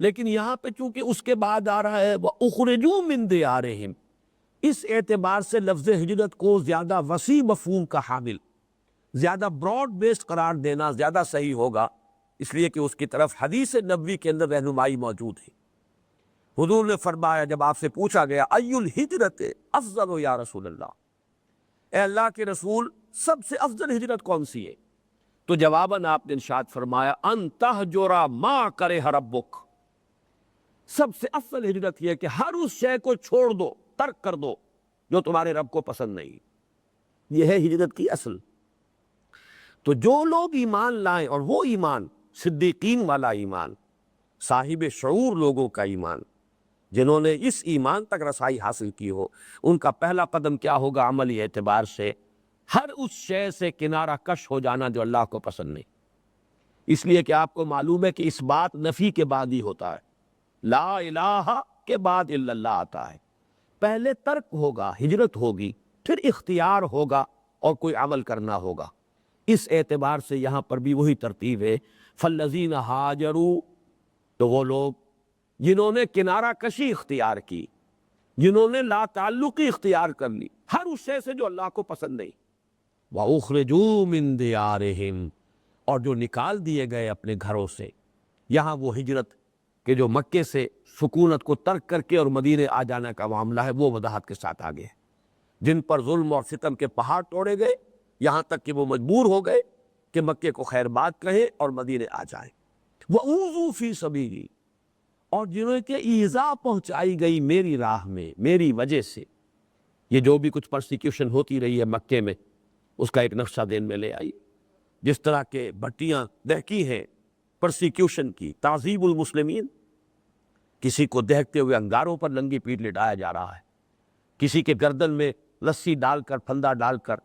لیکن یہاں پہ چونکہ اس کے بعد آ رہا ہے وَأُخْرِجُوا مِن دِيَارِهِمْ، اس اعتبار سے لفظ ہجرت کو زیادہ وسیع مفہوم کا حامل، زیادہ براڈ بیسڈ قرار دینا زیادہ صحیح ہوگا، اس لیے کہ اس کی طرف حدیث نبوی کے اندر رہنمائی موجود ہے۔ حضور نے فرمایا، جب آپ سے پوچھا گیا ای الہجرت افضل یا رسول اللہ، اے اللہ کے رسول سب سے افضل ہجرت کون سی ہے؟ تو جواباً آپ نے ارشاد فرمایا ان تہجر ما کرہ ربک، سب سے افضل ہجرت یہ ہے کہ ہر اس شے کو چھوڑ دو، ترک کر دو جو تمہارے رب کو پسند نہیں۔ یہ ہے ہجرت کی اصل۔ تو جو لوگ ایمان لائیں، اور وہ ایمان صدیقین والا ایمان، صاحب شعور لوگوں کا ایمان، جنہوں نے اس ایمان تک رسائی حاصل کی ہو، ان کا پہلا قدم کیا ہوگا عملی اعتبار سے؟ ہر اس شے سے کنارہ کش ہو جانا جو اللہ کو پسند نہیں۔ اس لیے کہ آپ کو معلوم ہے کہ اس بات نفی کے بعد ہی ہوتا ہے، لا الہ کے بعد الا اللہ آتا ہے۔ پہلے ترک ہوگا، ہجرت ہوگی، پھر اختیار ہوگا اور کوئی عمل کرنا ہوگا۔ اس اعتبار سے یہاں پر بھی وہی ترتیب ہے، فالذین ہاجروا، تو وہ لوگ جنہوں نے کنارہ کشی اختیار کی، جنہوں نے لا تعلقی اختیار کر لی ہر اس شے سے جو اللہ کو پسند نہیں، وَأُخْرِجُوا مِن دِيَارِهِمْ، اور جو نکال دیے گئے اپنے گھروں سے۔ یہاں وہ ہجرت کہ جو مکے سے سکونت کو ترک کر کے اور مدینے آ جانے کا معاملہ ہے، وہ وضاحت کے ساتھ آگے ہے، جن پر ظلم اور ستم کے پہاڑ توڑے گئے، یہاں تک کہ وہ مجبور ہو گئے کہ مکے کو خیر بات کہیں اور مدینے آ جائیں۔ وَأُوذُوا فِي سَبِيلِي، اور جنہوں کے ایذا پہنچائی گئی میری راہ میں، میری وجہ سے۔ یہ جو بھی کچھ پرسیکیوشن ہوتی رہی ہے مکے میں، اس کا ایک نقشہ دین میں لے آئی، جس طرح کے بھٹیاں دہکی ہیں پرسیکیوشن کی، تعذیب المسلمین، کسی کو دہکتے ہوئے انگاروں پر ننگی پیٹھ لٹایا جا رہا ہے، کسی کے گردن میں رسی ڈال کر، پھندا ڈال کر،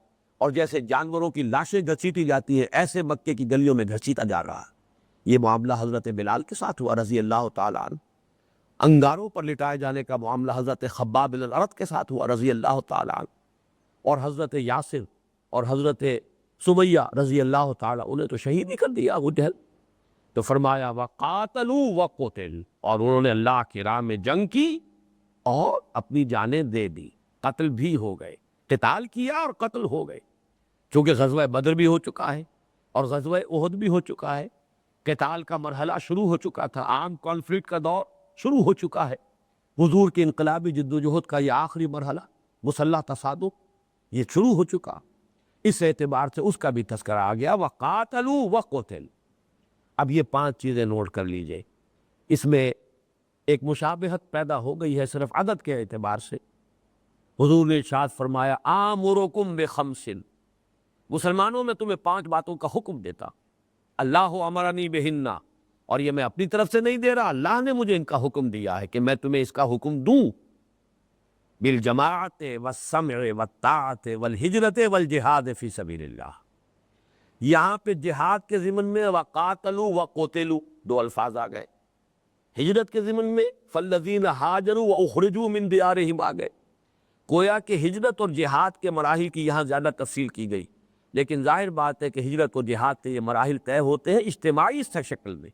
اور جیسے جانوروں کی لاشیں گھسیٹی جاتی ہیں ایسے مکے کی گلیوں میں گھسیٹا جا رہا ہے۔ یہ معاملہ حضرت بلال کے ساتھ ہوا رضی اللہ تعالیٰ عنہ، انگاروں پر لٹائے جانے کا معاملہ حضرت خباب بن الارت کے ساتھ ہوا رضی اللہ تعالیٰ عنہ، اور حضرت یاسر اور حضرت سمیہ رضی اللہ تعالیٰ، انہیں تو شہید ہی کر دیا ابو جہل۔ تو فرمایا وَقَاتَلُوا وَقُتِلُوا، اور انہوں نے اللہ کی راہ میں جنگ کی اور اپنی جانیں دے دی، قتل بھی ہو گئے، قتال کیا اور قتل ہو گئے، چونکہ غزوہ بدر بھی ہو چکا ہے اور غزوہ احد بھی ہو چکا ہے، قتال کا مرحلہ شروع ہو چکا تھا، عام کانفلکٹ کا دور شروع ہو چکا ہے، حضور کی انقلابی جد و جہد کا یہ آخری مرحلہ مسلح تصادم یہ شروع ہو چکا۔ اس اعتبار سے اس کا بھی تذکرہ آ گیا وَقَاتَلُوا وَقُتِلُوا۔ اب یہ 5 چیزیں نوٹ کر لیجئے، اس میں ایک مشابہت پیدا ہو گئی ہے صرف عدد کے اعتبار سے۔ حضور نے ارشاد فرمایا آمرکم بخمس، مسلمانوں میں تمہیں 5 باتوں کا حکم دیتا، اللہ امرنی بہن، اور یہ میں اپنی طرف سے نہیں دے رہا، اللہ نے مجھے ان کا حکم دیا ہے کہ میں تمہیں اس کا حکم دوں، بالجماعت والسمع والطاعت والہجرت والجہاد فی سبیل اللہ۔ یہاں پہ جہاد کے ضمن میں وقاتلوا وقتلوا 2 الفاظ آ گئے، ہجرت کے ضمن میں فالذین ہاجروا واخرجوا من دیارہم آ گئے۔ گویا کہ ہجرت اور جہاد کے مراحل کی یہاں زیادہ تفصیل کی گئی، لیکن ظاہر بات ہے کہ ہجرت اور جہاد کے یہ مراحل طے ہوتے ہیں اجتماعی شکل میں،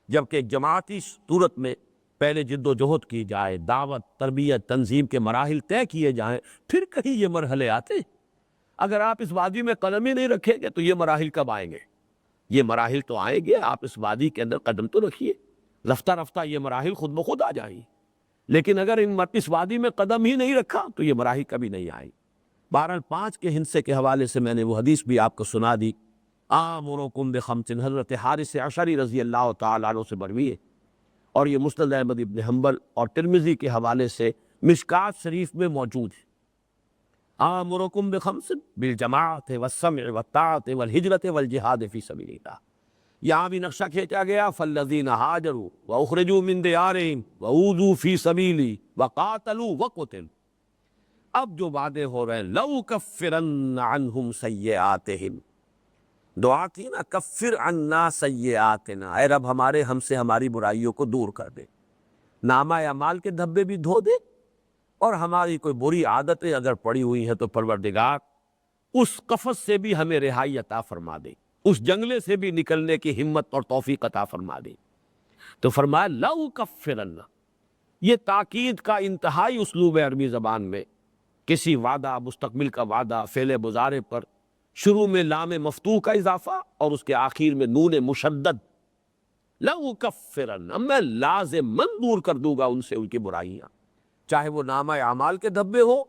جبکہ ایک جماعتی صورت میں پہلے جد و جہد کی جائے، دعوت، تربیت، تنظیم کے مراحل طے کیے جائیں، پھر کہیں یہ مرحلے آتے ہیں۔ اگر آپ اس وادی میں قدم ہی نہیں رکھیں گے تو یہ مراحل کب آئیں گے؟ یہ مراحل تو آئیں گے، آپ اس وادی کے اندر قدم تو رکھیے، رفتہ رفتہ یہ مراحل خود بخود آ جائیں، لیکن اگر اس وادی میں قدم ہی نہیں رکھا تو یہ مراحل کبھی نہیں آئی۔ بہرحال 5 کے ہندسے کے حوالے سے میں نے وہ حدیث بھی آپ کو سنا دی، آمرکم بخمس، حضرت حارث عشری رضی اللہ تعالیٰ عنہ سے مروی ہے، اور یہ مسند احمد ابن حنبل اور ترمذی کے حوالے سے مشکات شریف میں موجود ہے۔ آمرکم بخمس بالجماعت والسمع والطاعت والہجرت والجہاد فی سبیل اللہ۔ یہاں بھی نقشہ کھینچا گیا، فالذین ہاجروا واخرجوا من دیارہم واوذوا فی سبیلی وقاتلوا وقتلوا۔ اب جو وعدے ہو رہے ہیں، لَأُكَفِّرَنَّ عَنْهُمْ سَيِّئَاتِهِمْ، دعا کی نا، کفر عنا سیئاتنا، اے رب ہمارے ہم سے ہماری برائیوں کو دور کر دے، نامہ اعمال کے دھبے بھی دھو دے، اور ہماری کوئی بری عادتیں اگر پڑی ہوئی ہیں تو پروردگار اس قفس سے بھی ہمیں رہائی عطا فرما دے، اس جنگلے سے بھی نکلنے کی ہمت اور توفیق عطا فرما دے۔ تو فرمایا لَأُكَفِّرَنَّ، یہ تاکید کا انتہائی اسلوب ہے عربی زبان میں، کسی وعدہ، مستقبل کا وعدہ، فعل مضارع پر شروع میں لام مفتوح کا اضافہ اور اس کے آخر میں نون مشدد، لَأُكَفِّرَنَّ، میں لازماً دور کر دوں گا ان سے ان کی برائیاں، چاہے وہ نامہ اعمال کے دھبے ہو،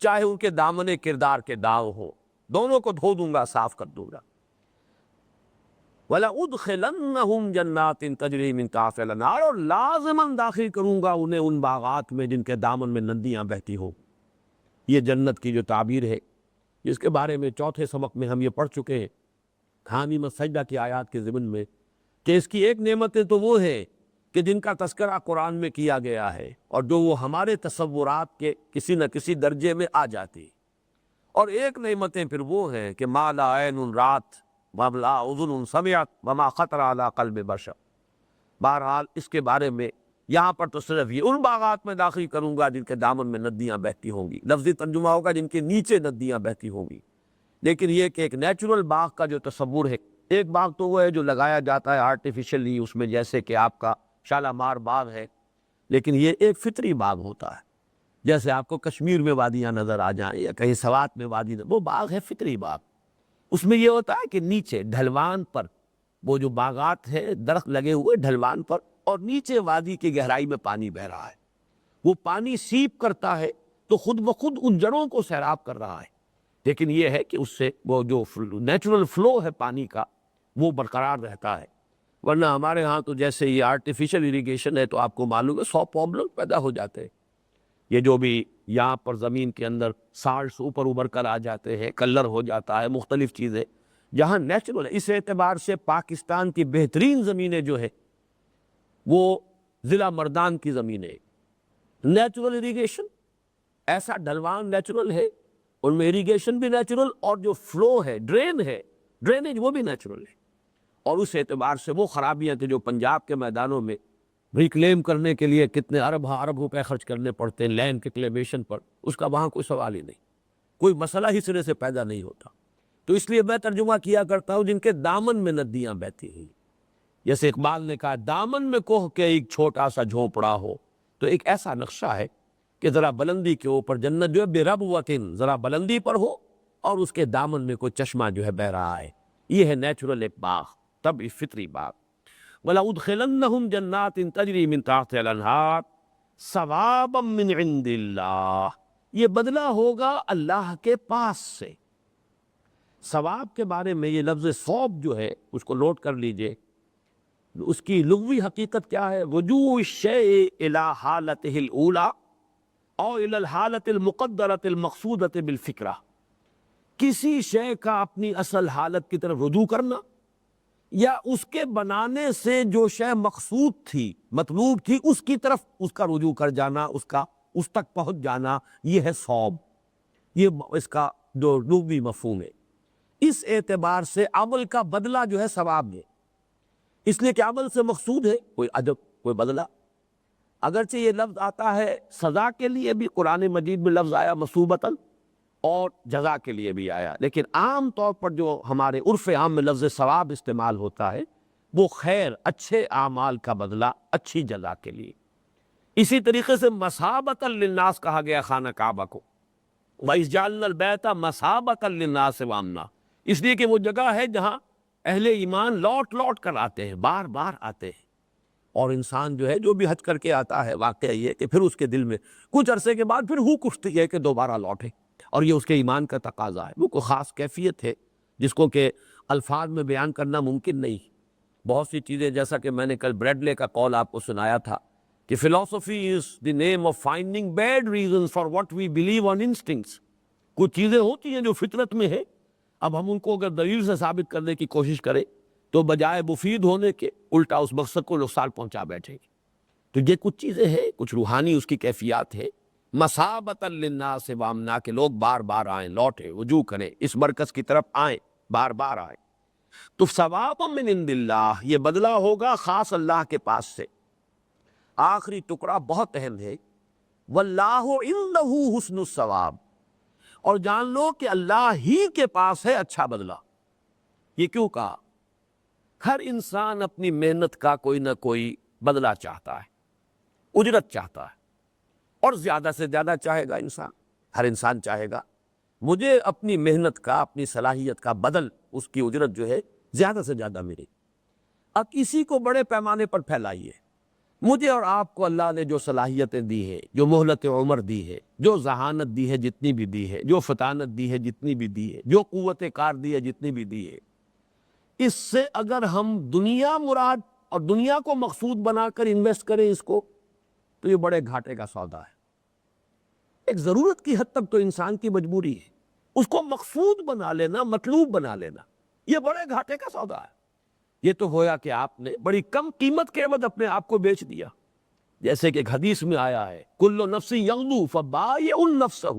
چاہے ان کے دامن کردار کے داغ ہو، دونوں کو دھو دوں گا، صاف کر دوں گا۔ وَلَأُدْخِلَنَّهُمْ جَنَّاتٍ تَجْرِي مِن تَحْتِهَا الْأَنْهَارُ، اور لازماً داخل کروں گا انہیں ان باغات میں جن کے دامن میں ندیاں بہتی ہوں۔ یہ جنت کی جو تعبیر ہے، جس کے بارے میں چوتھے سبق میں ہم یہ پڑھ چکے ہیں، حامیم السجدہ کی آیات کے ضمن میں، کہ اس کی ایک نعمتیں تو وہ ہے کہ جن کا تذکرہ قرآن میں کیا گیا ہے اور جو وہ ہمارے تصورات کے کسی نہ کسی درجے میں آ جاتی، اور ایک نعمتیں پھر وہ ہیں کہ ما لا عین رات ولا اذن سمعت وما خطر علی قلب بشر۔ بہرحال اس کے بارے میں یہاں پر تو صرف یہ ان باغات میں داخل کروں گا جن کے دامن میں ندیاں بہتی ہوں گی، لفظی ترجمہ ہوگا جن کے نیچے ندیاں بہتی ہوں گی، لیکن یہ کہ ایک نیچرل باغ کا جو تصور ہے، ایک باغ تو وہ ہے جو لگایا جاتا ہے آرٹیفیشلی، اس میں جیسے کہ آپ کا شالامار باغ ہے، لیکن یہ ایک فطری باغ ہوتا ہے، جیسے آپ کو کشمیر میں وادیاں نظر آ جائیں یا کہیں سوات میں وادی، وہ باغ ہے فطری باغ۔ اس میں یہ ہوتا ہے کہ نیچے ڈھلوان پر وہ جو باغات ہیں، درخت لگے ہوئے ڈھلوان پر، اور نیچے وادی کی گہرائی میں پانی بہہ رہا ہے، وہ پانی سیپ کرتا ہے تو خود بخود ان جڑوں کو سیراب کر رہا ہے، لیکن یہ ہے کہ اس سے وہ جو نیچرل فلو ہے پانی کا وہ برقرار رہتا ہے۔ ورنہ ہمارے ہاں تو جیسے یہ آرٹیفیشل اریگیشن ہے تو آپ کو معلوم ہے 100 پرابلم پیدا ہو جاتے ہیں، یہ جو بھی یہاں پر زمین کے اندر سالٹس اوپر ابھر کر آ جاتے ہیں، کلر ہو جاتا ہے، مختلف چیزیں، جہاں نیچرل ہے۔ اس اعتبار سے پاکستان کی بہترین زمینیں جو ہے وہ ضلع مردان کی زمینیں، نیچرل اریگیشن، ایسا ڈھلوان نیچرل ہے، ان میں اریگیشن بھی نیچرل، اور جو فلو ہے، ڈرین ہے، ڈرینیج وہ بھی نیچرل ہے، اور اس اعتبار سے وہ خرابیاں تھیں جو پنجاب کے میدانوں میں ریکلیم کرنے کے لیے کتنے ارب روپے خرچ کرنے پڑتے ہیں لینڈ ریکلیمیشن پر، اس کا وہاں کوئی سوال ہی نہیں، کوئی مسئلہ ہی سرے سے پیدا نہیں ہوتا۔ تو اس لیے میں ترجمہ کیا کرتا ہوں جن کے دامن میں ندیاں بہتی ہیں، جیسے اقبال نے کہا دامن میں کوہ کے ایک چھوٹا سا جھونپڑا ہو، تو ایک ایسا نقشہ ہے کہ ذرا بلندی کے اوپر جنت جو ہے بے رب وطن، ذرا بلندی پر ہو اور اس کے دامن میں کوئی چشمہ جو ہے بہ رہا ہے، یہ ہے نیچرل ایک باغ، تب یہ فطری باغ۔ وَلَأُدْخِلَنَّهُمْ جَنَّاتٍ تَجْرِي مِن تَحْتِهَا الْأَنْهَارُ ثَوَابًا مِّنْ عِندِ اللَّهِ، یہ بدلہ ہوگا اللہ کے پاس سے۔ ثواب کے بارے میں یہ لفظ ثواب جو ہے اس کو نوٹ کر لیجئے، اس کی لغوی حقیقت کیا ہے؟ رجوع الشیء الی حالتہ الاولی او الی الحالۃ المقدرۃ المقصودۃ بالفکرہ، کسی شے کا اپنی اصل حالت کی طرف رجوع کرنا، یا اس کے بنانے سے جو شے مقصود تھی، مطلوب تھی، اس کی طرف اس کا رجوع کر جانا، اس تک پہنچ جانا، یہ ہے ثواب، یہ اس کا جو لغوی مفہوم ہے۔ اس اعتبار سے عمل کا بدلہ جو ہے ثواب ہے، اس لیے کہ عمل سے مقصود ہے کوئی اجر، کوئی بدلہ۔ اگرچہ یہ لفظ آتا ہے سزا کے لیے بھی، قرآن مجید میں لفظ آیا مثوبتاً، اور جزا کے لیے بھی آیا، لیکن عام طور پر جو ہمارے عرف عام میں لفظ ثواب استعمال ہوتا ہے وہ خیر، اچھے اعمال کا بدلہ، اچھی جزا کے لیے۔ اسی طریقے سے مثابۃ للناس کہا گیا خانہ کعبہ کو، وَإِذْ جَعَلْنَا الْبَيْتَ مَثَابَةً لِلنَّاسِ وَأَمْنًا، اس لیے کہ وہ جگہ ہے جہاں اہل ایمان لوٹ لوٹ کر آتے ہیں، بار بار آتے ہیں، اور انسان جو ہے جو بھی حج کر کے آتا ہے، واقعہ یہ کہ پھر اس کے دل میں کچھ عرصے کے بعد پھر ہوک اٹھتی ہے کہ دوبارہ لوٹے، اور یہ اس کے ایمان کا تقاضا ہے۔ وہ کوئی خاص کیفیت ہے جس کو کہ الفاظ میں بیان کرنا ممکن نہیں۔ بہت سی چیزیں، جیسا کہ میں نے کل بریڈلے کا قول آپ کو سنایا تھا کہ philosophy is the name of finding bad reasons for what we believe on instincts۔ کچھ چیزیں ہوتی ہیں جو فطرت میں ہے، اب ہم ان کو اگر دلیل سے ثابت کرنے کی کوشش کریں تو بجائے مفید ہونے کے الٹا اس مقصد کو نقصان پہنچا بیٹھے گی۔ تو یہ کچھ چیزیں ہیں، کچھ روحانی اس کی کیفیات ہے۔ مثابۃ للناس وامنا، کہ لوگ بار بار آئیں، لوٹیں، رجوع کریں، اس مرکز کی طرف آئیں، بار بار آئیں۔ تو ثواب من عند اللہ، یہ بدلہ ہوگا خاص اللہ کے پاس سے۔ آخری ٹکڑا بہت اہم ہے، واللہ عنہ حسن الثواب، اور جان لو کہ اللہ ہی کے پاس ہے اچھا بدلہ۔ یہ کیوں کہا؟ ہر انسان اپنی محنت کا کوئی نہ کوئی بدلہ چاہتا ہے، اجرت چاہتا ہے، اور زیادہ سے زیادہ چاہے گا انسان۔ ہر انسان چاہے گا مجھے اپنی محنت کا، اپنی صلاحیت کا بدل، اس کی اجرت جو ہے زیادہ سے زیادہ ملے۔ اب اسی کو بڑے پیمانے پر پھیلائیے۔ مجھے اور آپ کو اللہ نے جو صلاحیتیں دی ہیں، جو مہلت عمر دی ہے، جو ذہانت دی ہے جتنی بھی دی ہے، جو فطانت دی ہے جتنی بھی دی ہے، جو قوت کار دی ہے جتنی بھی دی ہے، اس سے اگر ہم دنیا مراد اور دنیا کو مقصود بنا کر انویسٹ کریں اس کو، تو یہ بڑے گھاٹے کا سودا ہے۔ ایک ضرورت کی حد تک تو انسان کی مجبوری ہے، اس کو مقصود بنا لینا، مطلوب بنا لینا، یہ بڑے گھاٹے کا سودا ہے۔ یہ تو ہویا کہ آپ نے بڑی کم قیمت کے عوض اپنے آپ کو بیچ دیا، جیسے کہ ایک حدیث میں آیا ہے کل نفس یغدو فبائع نفسہ،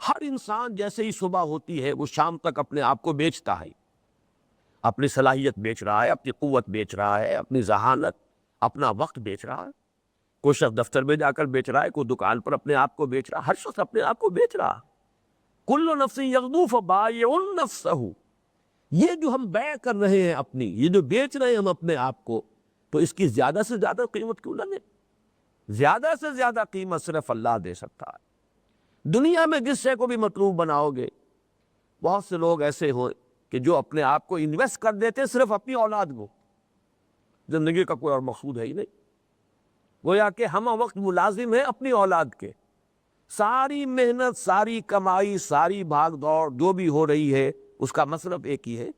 ہر انسان جیسے ہی صبح ہوتی ہے وہ شام تک اپنے آپ کو بیچتا ہے، اپنی صلاحیت بیچ رہا ہے، اپنی قوت بیچ رہا ہے، اپنی ذہانت، اپنا وقت بیچ رہا ہے۔ کوئی شخص دفتر میں جا کر بیچ رہا ہے، کوئی دکان پر اپنے آپ کو بیچ رہا ہے، ہر شخص اپنے آپ کو بیچ رہا۔ کل نفس یغدو فبائع نفسہ، یہ جو ہم بیع کر رہے ہیں اپنی، یہ جو بیچ رہے ہیں ہم اپنے آپ کو، تو اس کی زیادہ سے زیادہ قیمت کیوں نہ لیں؟ زیادہ سے زیادہ قیمت صرف اللہ دے سکتا ہے۔ دنیا میں جس شے کو بھی مطلوب بناؤ گے، بہت سے لوگ ایسے ہوں کہ جو اپنے آپ کو انویسٹ کر دیتے صرف اپنی اولاد کو، زندگی کا کوئی اور مقصود ہے ہی نہیں۔ گویا کہ ہم وقت ملازم ہیں اپنی اولاد کے، ساری محنت، ساری کمائی، ساری بھاگ دوڑ جو بھی ہو رہی ہے، اس کا مطلب ایک ہی ہے،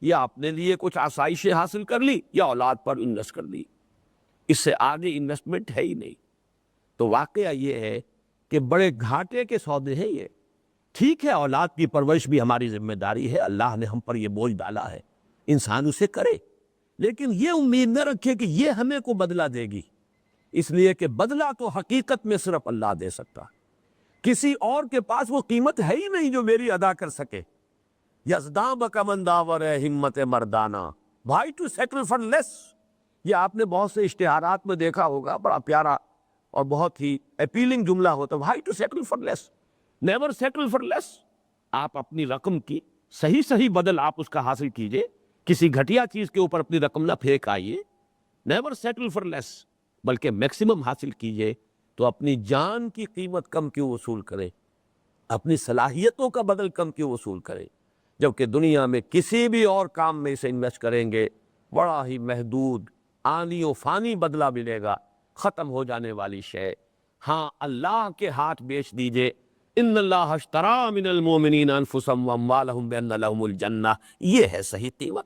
یا اپنے لیے کچھ آسائشیں حاصل کر لی یا اولاد پر انویسٹ کر لی، اس سے آگے انویسٹمنٹ ہے ہی نہیں۔ تو واقعہ یہ ہے کہ بڑے گھاٹے کے سودے ہیں یہ۔ ٹھیک ہے، اولاد کی پرورش بھی ہماری ذمہ داری ہے، اللہ نے ہم پر یہ بوجھ ڈالا ہے، انسان اسے کرے، لیکن یہ امید نہ رکھے کہ یہ ہمیں کو بدلہ دے گی، اس لیے کہ بدلہ تو حقیقت میں صرف اللہ دے سکتا، کسی اور کے پاس وہ قیمت ہے ہی نہیں جو میری ادا کر سکے۔ یزداں بکمن داور ہمت مردانہ، بھائی ٹو سیٹل فار لیس، یہ آپ نے بہت سے اشتہارات میں دیکھا ہوگا، بڑا پیارا اور بہت ہی اپیلنگ جملہ ہوتا ہے، بھائی to settle for less, never settle for less. آپ اپنی رقم کی صحیح بدل آپ اس کا حاصل کیجئے، کسی گھٹیا چیز کے اوپر اپنی رقم نہ پھینک آئیے، نیور سیٹل فار لیس، بلکہ میکسیمم حاصل کیجئے۔ تو اپنی جان کی قیمت کم کیوں وصول کریں، اپنی صلاحیتوں کا بدل کم کیوں وصول کریں، جبکہ دنیا میں کسی بھی اور کام میں اسے انویسٹ کریں گے بڑا ہی محدود آنی و فانی بدلہ ملے گا، ختم ہو جانے والی شے۔ ہاں، اللہ کے ہاتھ بیچ دیجئے، ان اللہ اشتری من المؤمنین انفسهم واموالهم بان لهم الجنہ، یہ ہے صحیح قیمت۔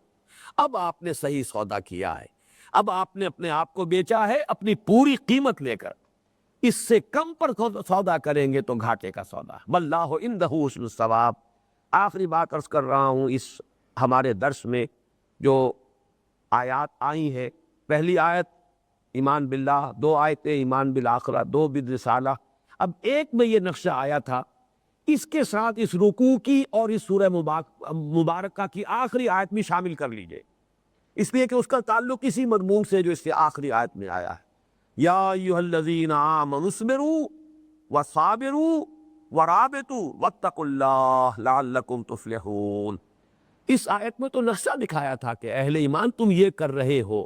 اب آپ نے صحیح سودا کیا ہے، اب آپ نے اپنے آپ کو بیچا ہے اپنی پوری قیمت لے کر، اس سے کم پر سودا کریں گے تو گھاٹے کا سودا۔ واللہ عندہ حسن الثواب۔ آخری بات عرض کر رہا ہوں، اس ہمارے درس میں جو آیات آئی ہیں، پہلی آیت ایمان باللہ، 2 آیتیں ایمان بالآخرہ، 2 بالرسالہ۔ اب ایک میں یہ نقشہ آیا تھا، اس کے ساتھ اس رکوع کی اور اس سورہ مبارکہ کی آخری آیت میں شامل کر لیجئے، اس لیے کہ اس کا تعلق اسی مضمون سے جو اس سے آخری آیت میں آیا ہے۔ یا ایھا الذین آمنوا اصبروا وصابروا ورابطوا واتقوا اللہ لعلکم تفلحون۔ اس آیت میں تو نقشہ دکھایا تھا کہ اہل ایمان تم یہ کر رہے ہو،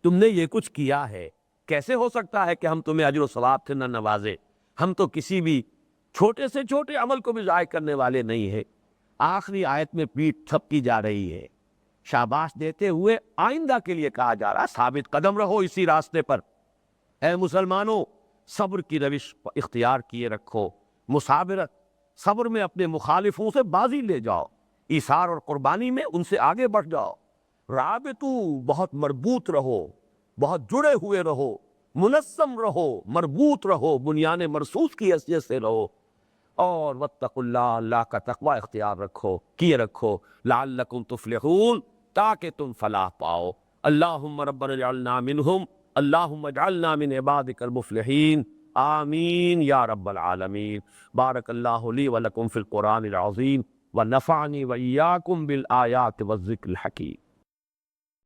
تم نے یہ کچھ کیا ہے، کیسے ہو سکتا ہے کہ ہم تمہیں اجر و ثواب سے نہ نوازے؟ ہم تو کسی بھی چھوٹے سے چھوٹے عمل کو بھی ضائع کرنے والے نہیں ہیں۔ آخری آیت میں پیٹھ تھپکی جا رہی ہے شاباش دیتے ہوئے آئندہ کے لیے کہا جا رہا ثابت قدم رہو اسی راستے پر۔ اے مسلمانوں، صبر کی روش اختیار کیے رکھو، مصابرت، صبر میں اپنے مخالفوں سے بازی لے جاؤ، ایثار اور قربانی میں ان سے آگے بڑھ جاؤ، رابطو بہت مربوط رہو، بہت جڑے ہوئے رہو، منظم رہو، مربوط رہو، بنیان مرصوص کی حیثیت سے رہو، اور واتقوا اللہ، اللہ کا تقوی اختیار رکھو، کیے رکھو، لعلکم تفلحون، تاکہ تم فلاح پاؤ۔ اللہم ربنا اجعلنا منہم، اللہم اجعلنا من عبادک المفلحین، آمین یا رب العالمین۔ بارک اللہ لی ولکم فی القرآن العظیم ونفعنی وإیاکم بالآیات والذکر الحکیم۔